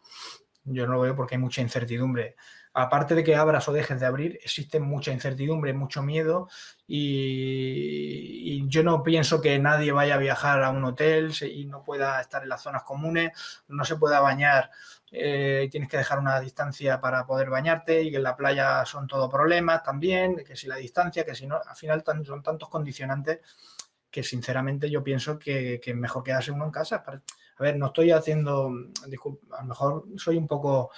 Yo no lo veo porque hay mucha incertidumbre. Aparte de que abras o dejes de abrir, existe mucha incertidumbre, mucho miedo y yo no pienso que nadie vaya a viajar a un hotel y no pueda estar en las zonas comunes, no se pueda bañar, tienes que dejar una distancia para poder bañarte y que en la playa son todo problemas también, que si la distancia, que si no, al final son tantos condicionantes que sinceramente yo pienso que es mejor quedarse uno en casa. A ver, no estoy haciendo, disculpa, a lo mejor soy un poco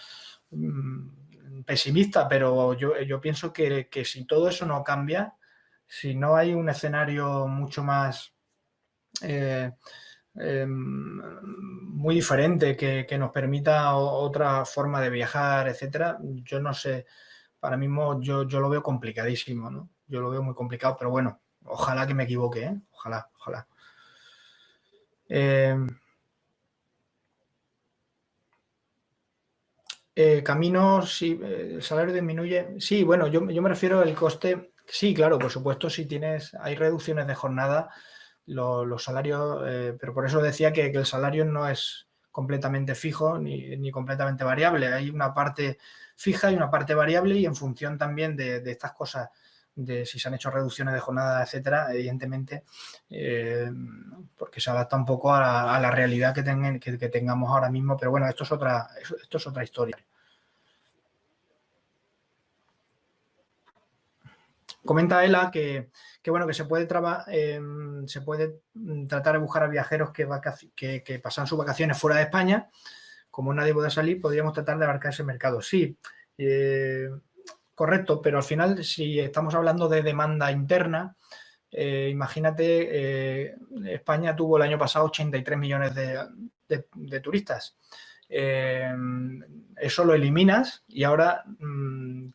pesimista, pero yo pienso que si todo eso no cambia, si no hay un escenario mucho más muy diferente que nos permita otra forma de viajar, etcétera, yo no sé, para mismo yo lo veo complicadísimo, ¿no? Yo lo veo muy complicado, pero bueno, ojalá que me equivoque, ¿eh? Ojalá, ojalá. Camino, sí, el salario disminuye. Sí, bueno, yo me refiero al coste. Sí, claro, por supuesto, si hay reducciones de jornada, los salarios, pero por eso decía que el salario no es completamente fijo ni completamente variable. Hay una parte fija y una parte variable y en función también de estas cosas, de si se han hecho reducciones de jornada, etcétera, evidentemente, porque se adapta un poco a la realidad que tengamos ahora mismo. Pero bueno, esto es otra historia. Comenta Ela que bueno, que se puede tratar de buscar a viajeros que pasan sus vacaciones fuera de España. Como nadie puede salir, podríamos tratar de abarcar ese mercado. Sí, correcto, pero al final, si estamos hablando de demanda interna, imagínate, España tuvo el año pasado 83 millones de turistas. Eso lo eliminas y ahora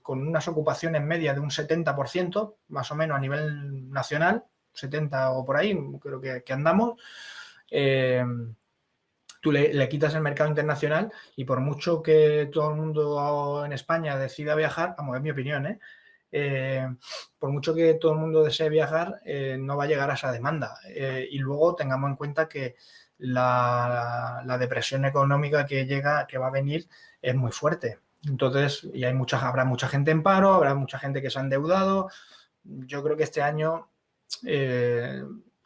con unas ocupaciones medias de un 70%, más o menos a nivel nacional, 70 o por ahí, creo que andamos, tú le quitas el mercado internacional y por mucho que todo el mundo en España decida viajar, vamos, es mi opinión, por mucho que todo el mundo desee viajar, no va a llegar a esa demanda. Y luego tengamos en cuenta que la depresión económica que va a venir es muy fuerte. Entonces, y habrá mucha gente en paro, habrá mucha gente que se ha endeudado. Yo creo que este año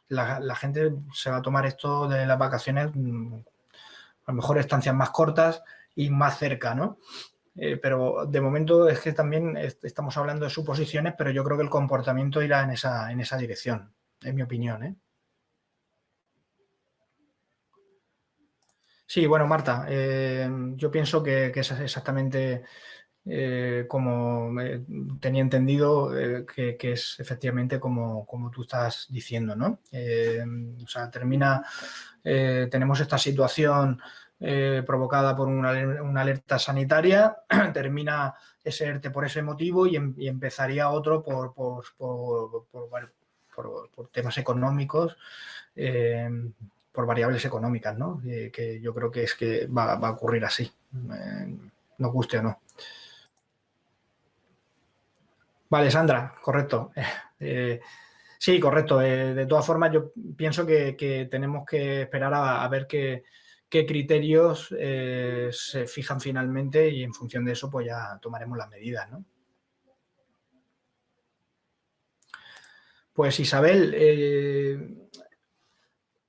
la gente se va a tomar esto de las vacaciones, a lo mejor estancias más cortas y más cerca, ¿no? Pero de momento es que también estamos hablando de suposiciones, pero yo creo que el comportamiento irá en esa dirección, es mi opinión, ¿eh? Sí, bueno, Marta, yo pienso que es exactamente como tenía entendido que es efectivamente como tú estás diciendo, ¿no? O sea, tenemos esta situación provocada por una alerta sanitaria, termina ese ERTE por ese motivo y empezaría otro por temas económicos, por variables económicas, ¿no? Que yo creo que es que va a ocurrir así, nos guste o no. Vale, Sandra, correcto. Sí, correcto. De todas formas, yo pienso que tenemos que esperar a ver qué criterios se fijan finalmente y en función de eso pues ya tomaremos las medidas, ¿no? Pues Isabel,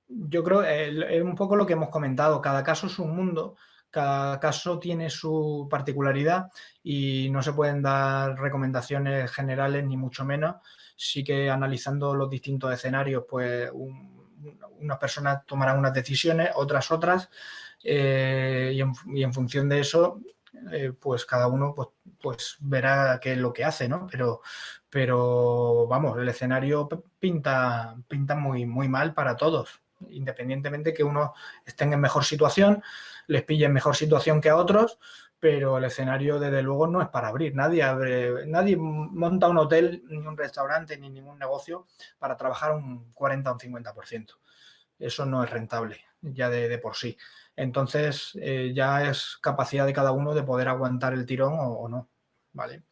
yo creo es un poco lo que hemos comentado. Cada caso es un mundo, cada caso tiene su particularidad y no se pueden dar recomendaciones generales ni mucho menos. Sí que analizando los distintos escenarios, pues unas personas tomarán unas decisiones, otras, y en función de eso, pues cada uno pues verá qué es lo que hace, ¿no? Pero vamos, el escenario pinta muy, muy mal para todos, independientemente que unos estén en mejor situación, les pille en mejor situación que a otros, pero el escenario desde luego no es para abrir. Nadie monta un hotel, ni un restaurante, ni ningún negocio para trabajar un 40 o un 50%. Eso no es rentable ya de por sí. Entonces ya es capacidad de cada uno de poder aguantar el tirón o no, ¿vale?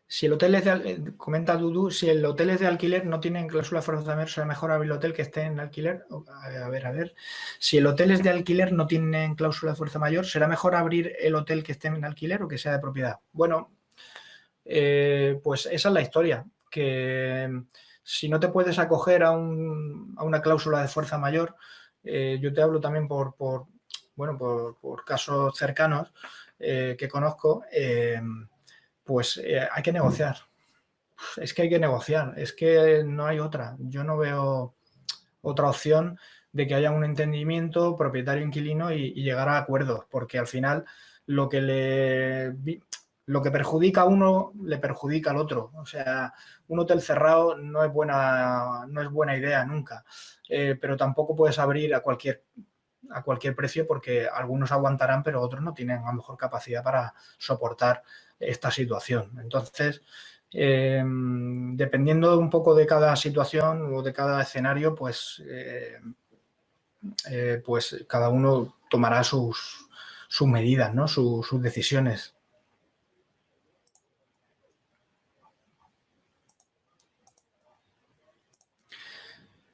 Si el hotel es de, comenta Dudu, si el hotel es de alquiler, no tienen cláusula de fuerza mayor, será mejor abrir el hotel que esté en alquiler. A ver. Si el hotel es de alquiler, no tienen cláusula de fuerza mayor, ¿será mejor abrir el hotel que esté en alquiler o que sea de propiedad? Bueno, pues esa es la historia, que si no te puedes acoger a una cláusula de fuerza mayor, yo te hablo también por casos cercanos que conozco, pues hay que negociar. Es que hay que negociar, es que no hay otra. Yo no veo otra opción de que haya un entendimiento propietario-inquilino y llegar a acuerdos, porque al final lo que perjudica a uno le perjudica al otro. O sea, un hotel cerrado no es buena idea nunca, pero tampoco puedes abrir a cualquier precio porque algunos aguantarán, pero otros no tienen a lo mejor capacidad para soportar esta situación. Entonces, dependiendo un poco de cada situación o de cada escenario, pues cada uno tomará sus medidas, ¿no? Sus decisiones.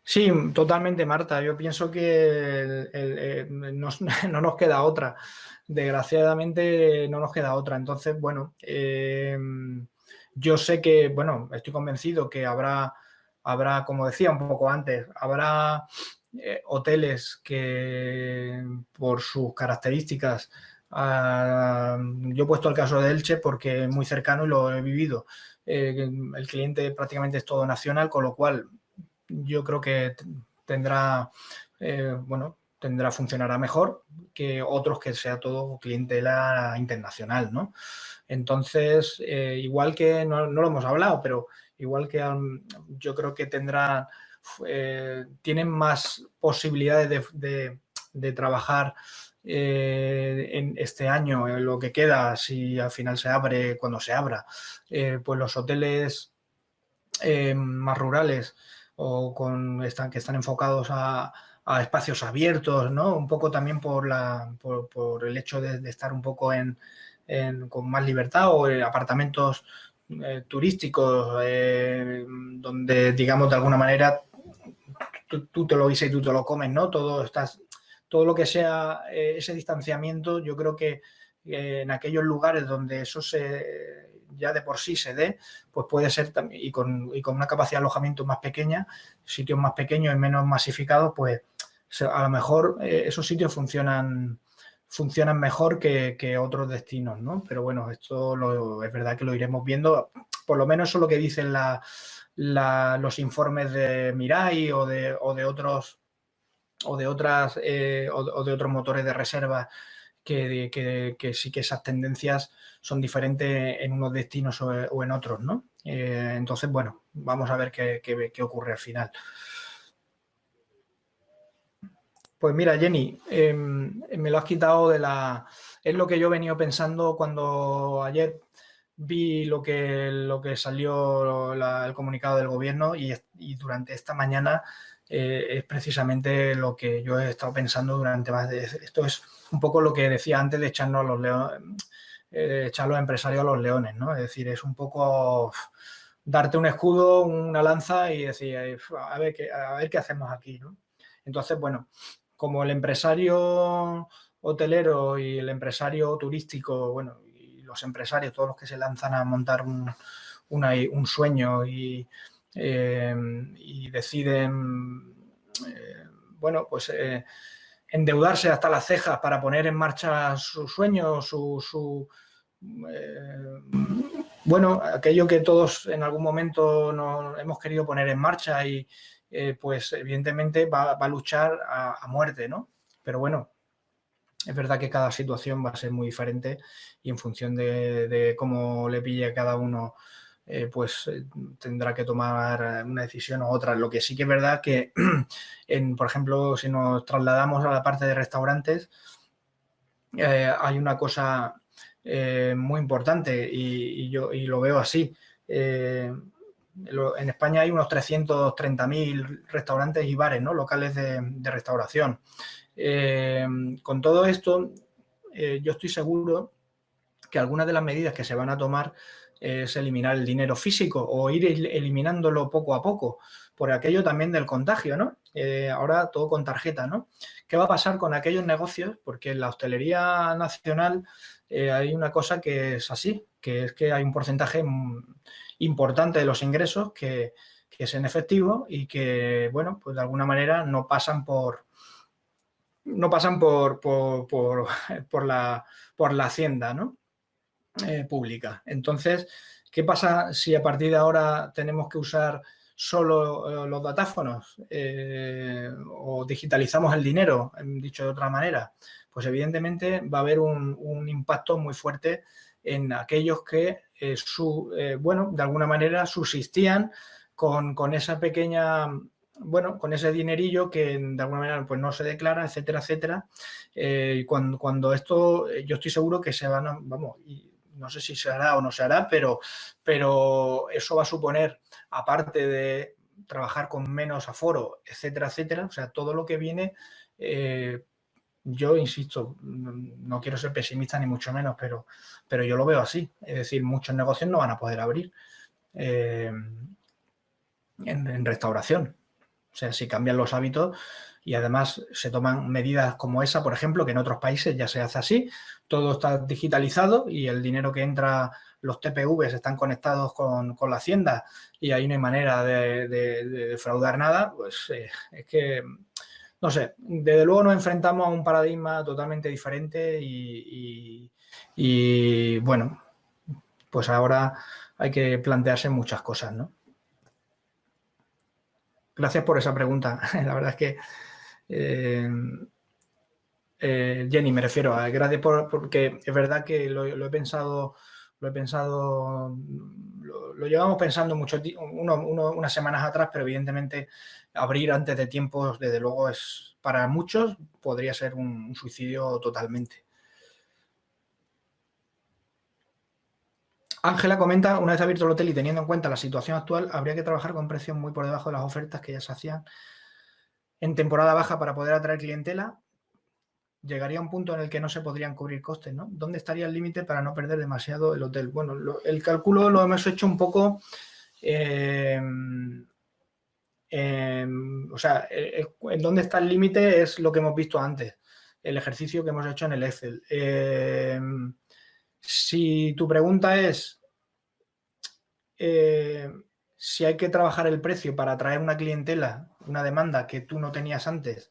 Sí, totalmente, Marta. Yo pienso que no nos queda otra. Desgraciadamente no nos queda otra. Entonces, bueno, yo sé que, bueno, estoy convencido que habrá, como decía un poco antes, habrá hoteles que por sus características, yo he puesto el caso de Elche porque es muy cercano y lo he vivido. El cliente prácticamente es todo nacional, con lo cual yo creo que funcionará mejor que otros que sea todo clientela internacional, ¿no? Entonces, igual que no lo hemos hablado, pero igual que yo creo que tienen más posibilidades de trabajar en este año, en lo que queda, si al final se abre, cuando se abra, pues los hoteles más rurales o que están enfocados a espacios abiertos, ¿no? Un poco también por el hecho de estar un poco con más libertad, o apartamentos turísticos donde, digamos, de alguna manera tú te lo guisas y tú te lo comes, ¿no? Todo lo que sea ese distanciamiento, yo creo que en aquellos lugares donde eso ya de por sí se dé, pues puede ser también, y con una capacidad de alojamiento más pequeña, sitios más pequeños y menos masificados, pues a lo mejor esos sitios funcionan mejor que otros destinos, ¿no? Pero bueno, esto es verdad que lo iremos viendo, por lo menos eso es lo que dicen los informes de Mirai o de otros motores de reserva que sí que esas tendencias son diferentes en unos destinos o en otros, ¿no? Entonces, bueno, vamos a ver qué ocurre al final. Pues mira, Jenny, me lo has quitado de la... Es lo que yo he venido pensando cuando ayer vi lo que salió el comunicado del gobierno y durante esta mañana es precisamente lo que yo he estado pensando durante más de... Esto es un poco lo que decía antes de echarnos a los leones, echar a los empresarios a los leones, ¿no? Es decir, es un poco darte un escudo, una lanza y decir, a ver qué hacemos aquí, ¿no? Entonces, bueno, como el empresario hotelero y el empresario turístico, bueno, y los empresarios, todos los que se lanzan a montar un sueño y deciden, bueno, pues endeudarse hasta las cejas para poner en marcha su sueño, bueno, aquello que todos en algún momento no hemos querido poner en marcha y pues evidentemente va a luchar a muerte, ¿no? Pero bueno, es verdad que cada situación va a ser muy diferente y en función de cómo le pille a cada uno, pues tendrá que tomar una decisión u otra. Lo que sí que es verdad que, por ejemplo, si nos trasladamos a la parte de restaurantes, hay una cosa muy importante y yo lo veo así. En España hay unos 330.000 restaurantes y bares, ¿no? Locales de restauración. Con todo esto, yo estoy seguro que algunas de las medidas que se van a tomar es eliminar el dinero físico o ir eliminándolo poco a poco, por aquello también del contagio, ¿no? Ahora todo con tarjeta, ¿no? ¿Qué va a pasar con aquellos negocios? Porque en la hostelería nacional hay una cosa que es así, que es que hay un porcentaje importante de los ingresos que es en efectivo y que, bueno, pues de alguna manera no pasan por la hacienda, ¿no? Pública. Entonces, ¿qué pasa si a partir de ahora tenemos que usar solo los datáfonos o digitalizamos el dinero, dicho de otra manera? Pues evidentemente va a haber un impacto muy fuerte en aquellos que, bueno, de alguna manera subsistían con esa pequeña, bueno, con ese dinerillo que de alguna manera pues no se declara, etcétera, etcétera. Y cuando esto, yo estoy seguro que se van a, vamos, y no sé si se hará o no se hará, pero eso va a suponer, aparte de trabajar con menos aforo, etcétera, etcétera, o sea, todo lo que viene, yo insisto, no quiero ser pesimista ni mucho menos, pero yo lo veo así, es decir, muchos negocios no van a poder abrir en restauración. O sea, si cambian los hábitos y además se toman medidas como esa, por ejemplo, que en otros países ya se hace así, todo está digitalizado y el dinero que entra, los TPVs están conectados con la Hacienda y ahí no hay manera de defraudar nada, pues es que, no sé, desde luego nos enfrentamos a un paradigma totalmente diferente y bueno, pues ahora hay que plantearse muchas cosas, ¿no? Gracias por esa pregunta. La verdad es que, Jenny, me refiero a gracias porque es verdad que lo he pensado, lo llevamos pensando unas semanas atrás, pero evidentemente abrir antes de tiempo, desde luego, es para muchos podría ser un suicidio totalmente. Ángela comenta, una vez abierto el hotel y teniendo en cuenta la situación actual, habría que trabajar con precios muy por debajo de las ofertas que ya se hacían en temporada baja para poder atraer clientela. Llegaría a un punto en el que no se podrían cubrir costes, ¿no? ¿Dónde estaría el límite para no perder demasiado el hotel? Bueno, el cálculo lo hemos hecho un poco, o sea, en dónde está el límite es lo que hemos visto antes, el ejercicio que hemos hecho en el Excel. Si tu pregunta es si hay que trabajar el precio para atraer una clientela, una demanda que tú no tenías antes,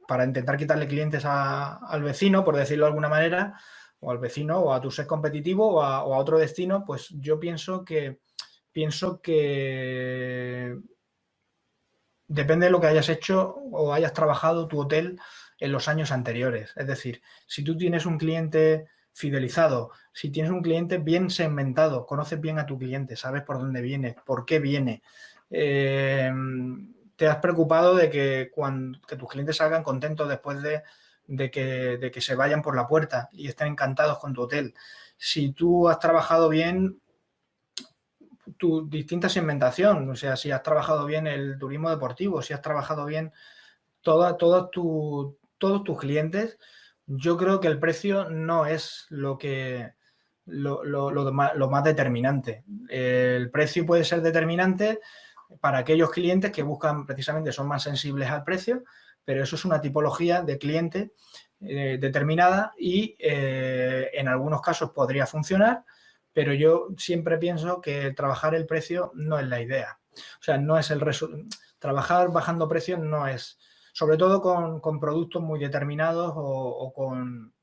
para intentar quitarle clientes al vecino, por decirlo de alguna manera, o al vecino, o a tu ser competitivo, o a otro destino, pues yo pienso que depende de lo que hayas hecho o hayas trabajado tu hotel en los años anteriores. Es decir, si tú tienes un cliente fidelizado, si tienes un cliente bien segmentado, conoces bien a tu cliente, sabes por dónde viene, por qué viene, te has preocupado de que tus clientes salgan contentos después de que se vayan por la puerta y estén encantados con tu hotel. Si tú has trabajado bien tu distinta segmentación, o sea, si has trabajado bien el turismo deportivo, si has trabajado bien todos tus clientes, yo creo que el precio no es lo más determinante. El precio puede ser determinante para aquellos clientes que buscan, precisamente, son más sensibles al precio, pero eso es una tipología de cliente determinada y en algunos casos podría funcionar, pero yo siempre pienso que trabajar el precio no es la idea. O sea, no es trabajar bajando precios no es, sobre todo con productos muy determinados o con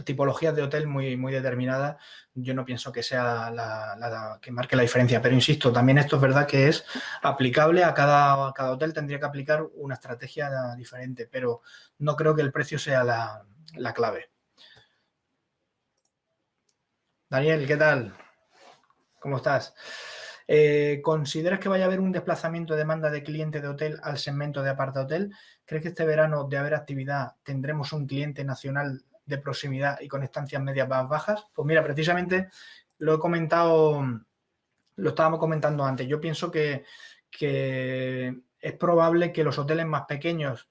tipologías de hotel muy, muy determinadas, yo no pienso que sea la que marque la diferencia. Pero insisto, también esto es verdad que es aplicable a cada hotel, tendría que aplicar una estrategia diferente, pero no creo que el precio sea la clave. Daniel, ¿qué tal? ¿Cómo estás? ¿Consideras que vaya a haber un desplazamiento de demanda de cliente de hotel al segmento de apartahotel? ¿Crees que este verano, de haber actividad, tendremos un cliente nacional de proximidad y con estancias medias más bajas? Pues mira, precisamente lo he comentado, lo estábamos comentando antes. Yo pienso que es probable que los hoteles más pequeños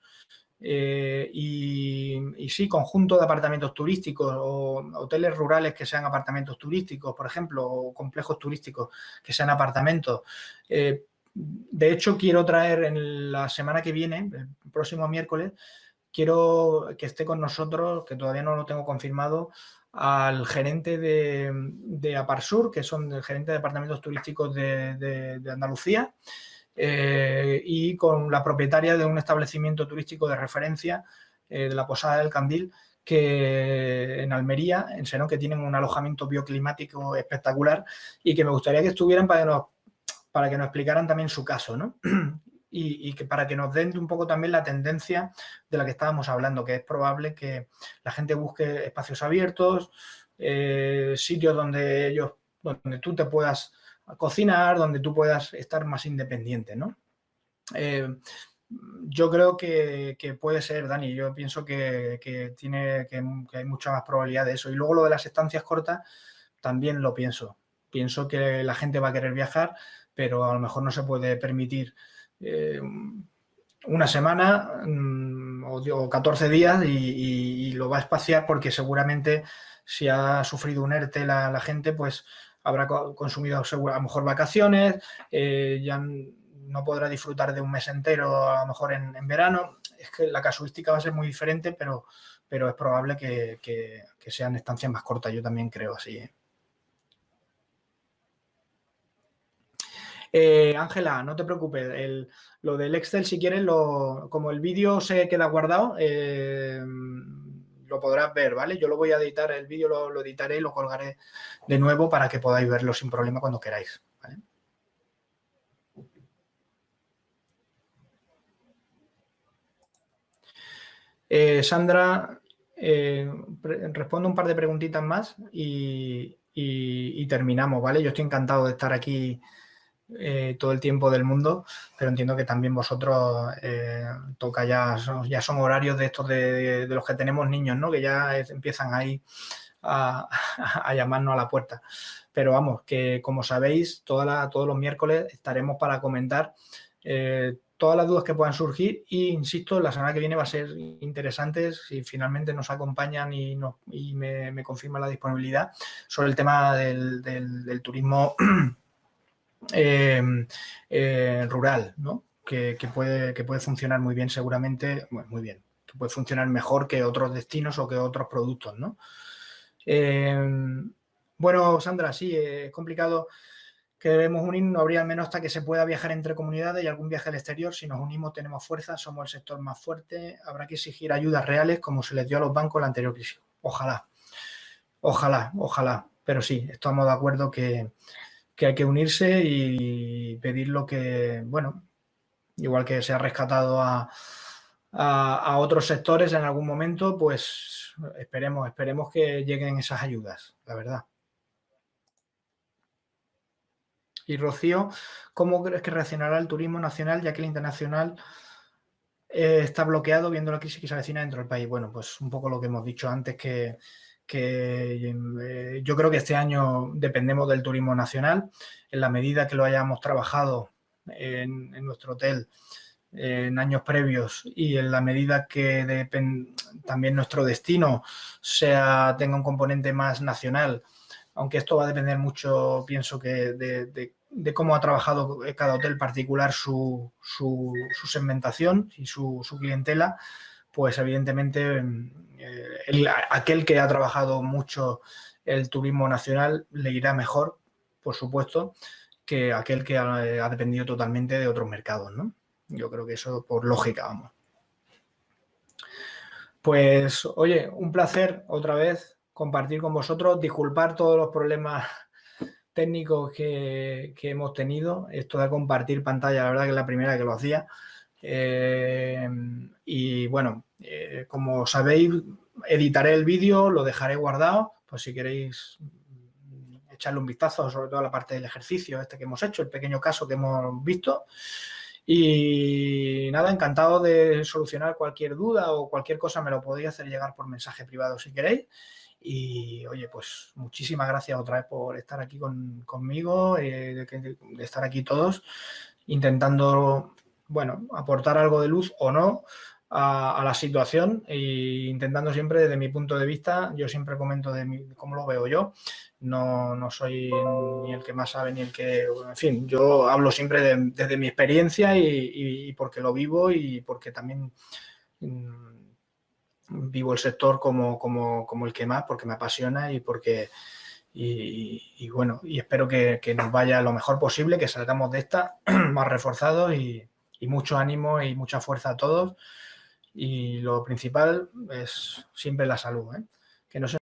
y sí, conjunto de apartamentos turísticos o hoteles rurales que sean apartamentos turísticos, por ejemplo, o complejos turísticos que sean apartamentos. De hecho, quiero traer en la semana que viene, el próximo miércoles, quiero que esté con nosotros, que todavía no lo tengo confirmado, al gerente de Aparsur, que son el gerente de departamentos turísticos de Andalucía, y con la propietaria de un establecimiento turístico de referencia de la Posada del Candil, que en Almería, en Senón, que tienen un alojamiento bioclimático espectacular y que me gustaría que estuvieran para que nos explicaran también su caso, ¿no? Y que para que nos den un poco también la tendencia de la que estábamos hablando, que es probable que la gente busque espacios abiertos, sitios donde tú te puedas cocinar, donde tú puedas estar más independiente, ¿no? Yo creo que puede ser, Dani, yo pienso que hay mucha más probabilidad de eso. Y luego lo de las estancias cortas, también lo pienso. Pienso que la gente va a querer viajar, pero a lo mejor no se puede permitir una semana o 14 días y lo va a espaciar porque seguramente si ha sufrido un ERTE la gente, pues habrá consumido a lo mejor vacaciones, ya no podrá disfrutar de un mes entero a lo mejor en verano. Es que la casuística va a ser muy diferente, pero es probable que sean estancias más cortas, yo también creo así, ¿eh? Ángela, no te preocupes, lo del Excel, si quieres, como el vídeo se queda guardado, lo podrás ver, ¿vale? Yo lo voy a editar, el vídeo lo editaré y lo colgaré de nuevo para que podáis verlo sin problema cuando queráis, ¿vale? Sandra, respondo un par de preguntitas más y terminamos, ¿vale? Yo estoy encantado de estar aquí todo el tiempo del mundo, pero entiendo que también vosotros toca ya son horarios de estos de los que tenemos niños, ¿no? Que ya empiezan ahí a llamarnos a la puerta. Pero vamos, que como sabéis, todos los miércoles estaremos para comentar todas las dudas que puedan surgir y, insisto, la semana que viene va a ser interesante si finalmente nos acompañan y me confirman la disponibilidad sobre el tema del turismo rural, ¿no? Que puede funcionar muy bien seguramente, bueno, muy bien, que puede funcionar mejor que otros destinos o que otros productos, ¿no? Bueno, Sandra, sí, es complicado que debemos unirnos, habría al menos hasta que se pueda viajar entre comunidades y algún viaje al exterior. Si nos unimos tenemos fuerza, somos el sector más fuerte, habrá que exigir ayudas reales como se les dio a los bancos en la anterior crisis. Ojalá, ojalá, ojalá, pero sí, estamos de acuerdo que hay que unirse y pedir lo que, bueno, igual que se ha rescatado a otros sectores en algún momento, pues esperemos que lleguen esas ayudas, la verdad. Y Rocío, ¿cómo crees que reaccionará el turismo nacional ya que el internacional está bloqueado viendo la crisis que se avecina dentro del país? Bueno, pues un poco lo que hemos dicho antes, que yo creo que este año dependemos del turismo nacional. En la medida que lo hayamos trabajado en nuestro hotel en años previos y en la medida que también nuestro destino tenga un componente más nacional, aunque esto va a depender mucho, pienso que de cómo ha trabajado cada hotel particular su segmentación y su clientela, pues evidentemente aquel que ha trabajado mucho el turismo nacional le irá mejor, por supuesto, que aquel que ha dependido totalmente de otros mercados, ¿no? Yo creo que eso por lógica, vamos. Pues, oye, un placer otra vez compartir con vosotros, disculpar todos los problemas técnicos que hemos tenido. Esto de compartir pantalla, la verdad que es la primera que lo hacía. Y bueno, como sabéis, editaré el vídeo, lo dejaré guardado, pues si queréis echarle un vistazo, sobre todo a la parte del ejercicio que hemos hecho, el pequeño caso que hemos visto. Y nada, encantado de solucionar cualquier duda o cualquier cosa, me lo podéis hacer llegar por mensaje privado si queréis. Y oye, pues muchísimas gracias otra vez por estar aquí conmigo, de estar aquí todos intentando, bueno, aportar algo de luz o no a la situación e intentando siempre desde mi punto de vista. Yo siempre comento de cómo lo veo yo. No soy ni el que más sabe ni el que... En fin, yo hablo siempre desde mi experiencia y porque lo vivo y porque también vivo el sector como el que más, porque me apasiona y porque... Y bueno, y espero que nos vaya lo mejor posible, que salgamos de esta más reforzados y mucho ánimo y mucha fuerza a todos. Y lo principal es siempre la salud, ¿eh? Que no se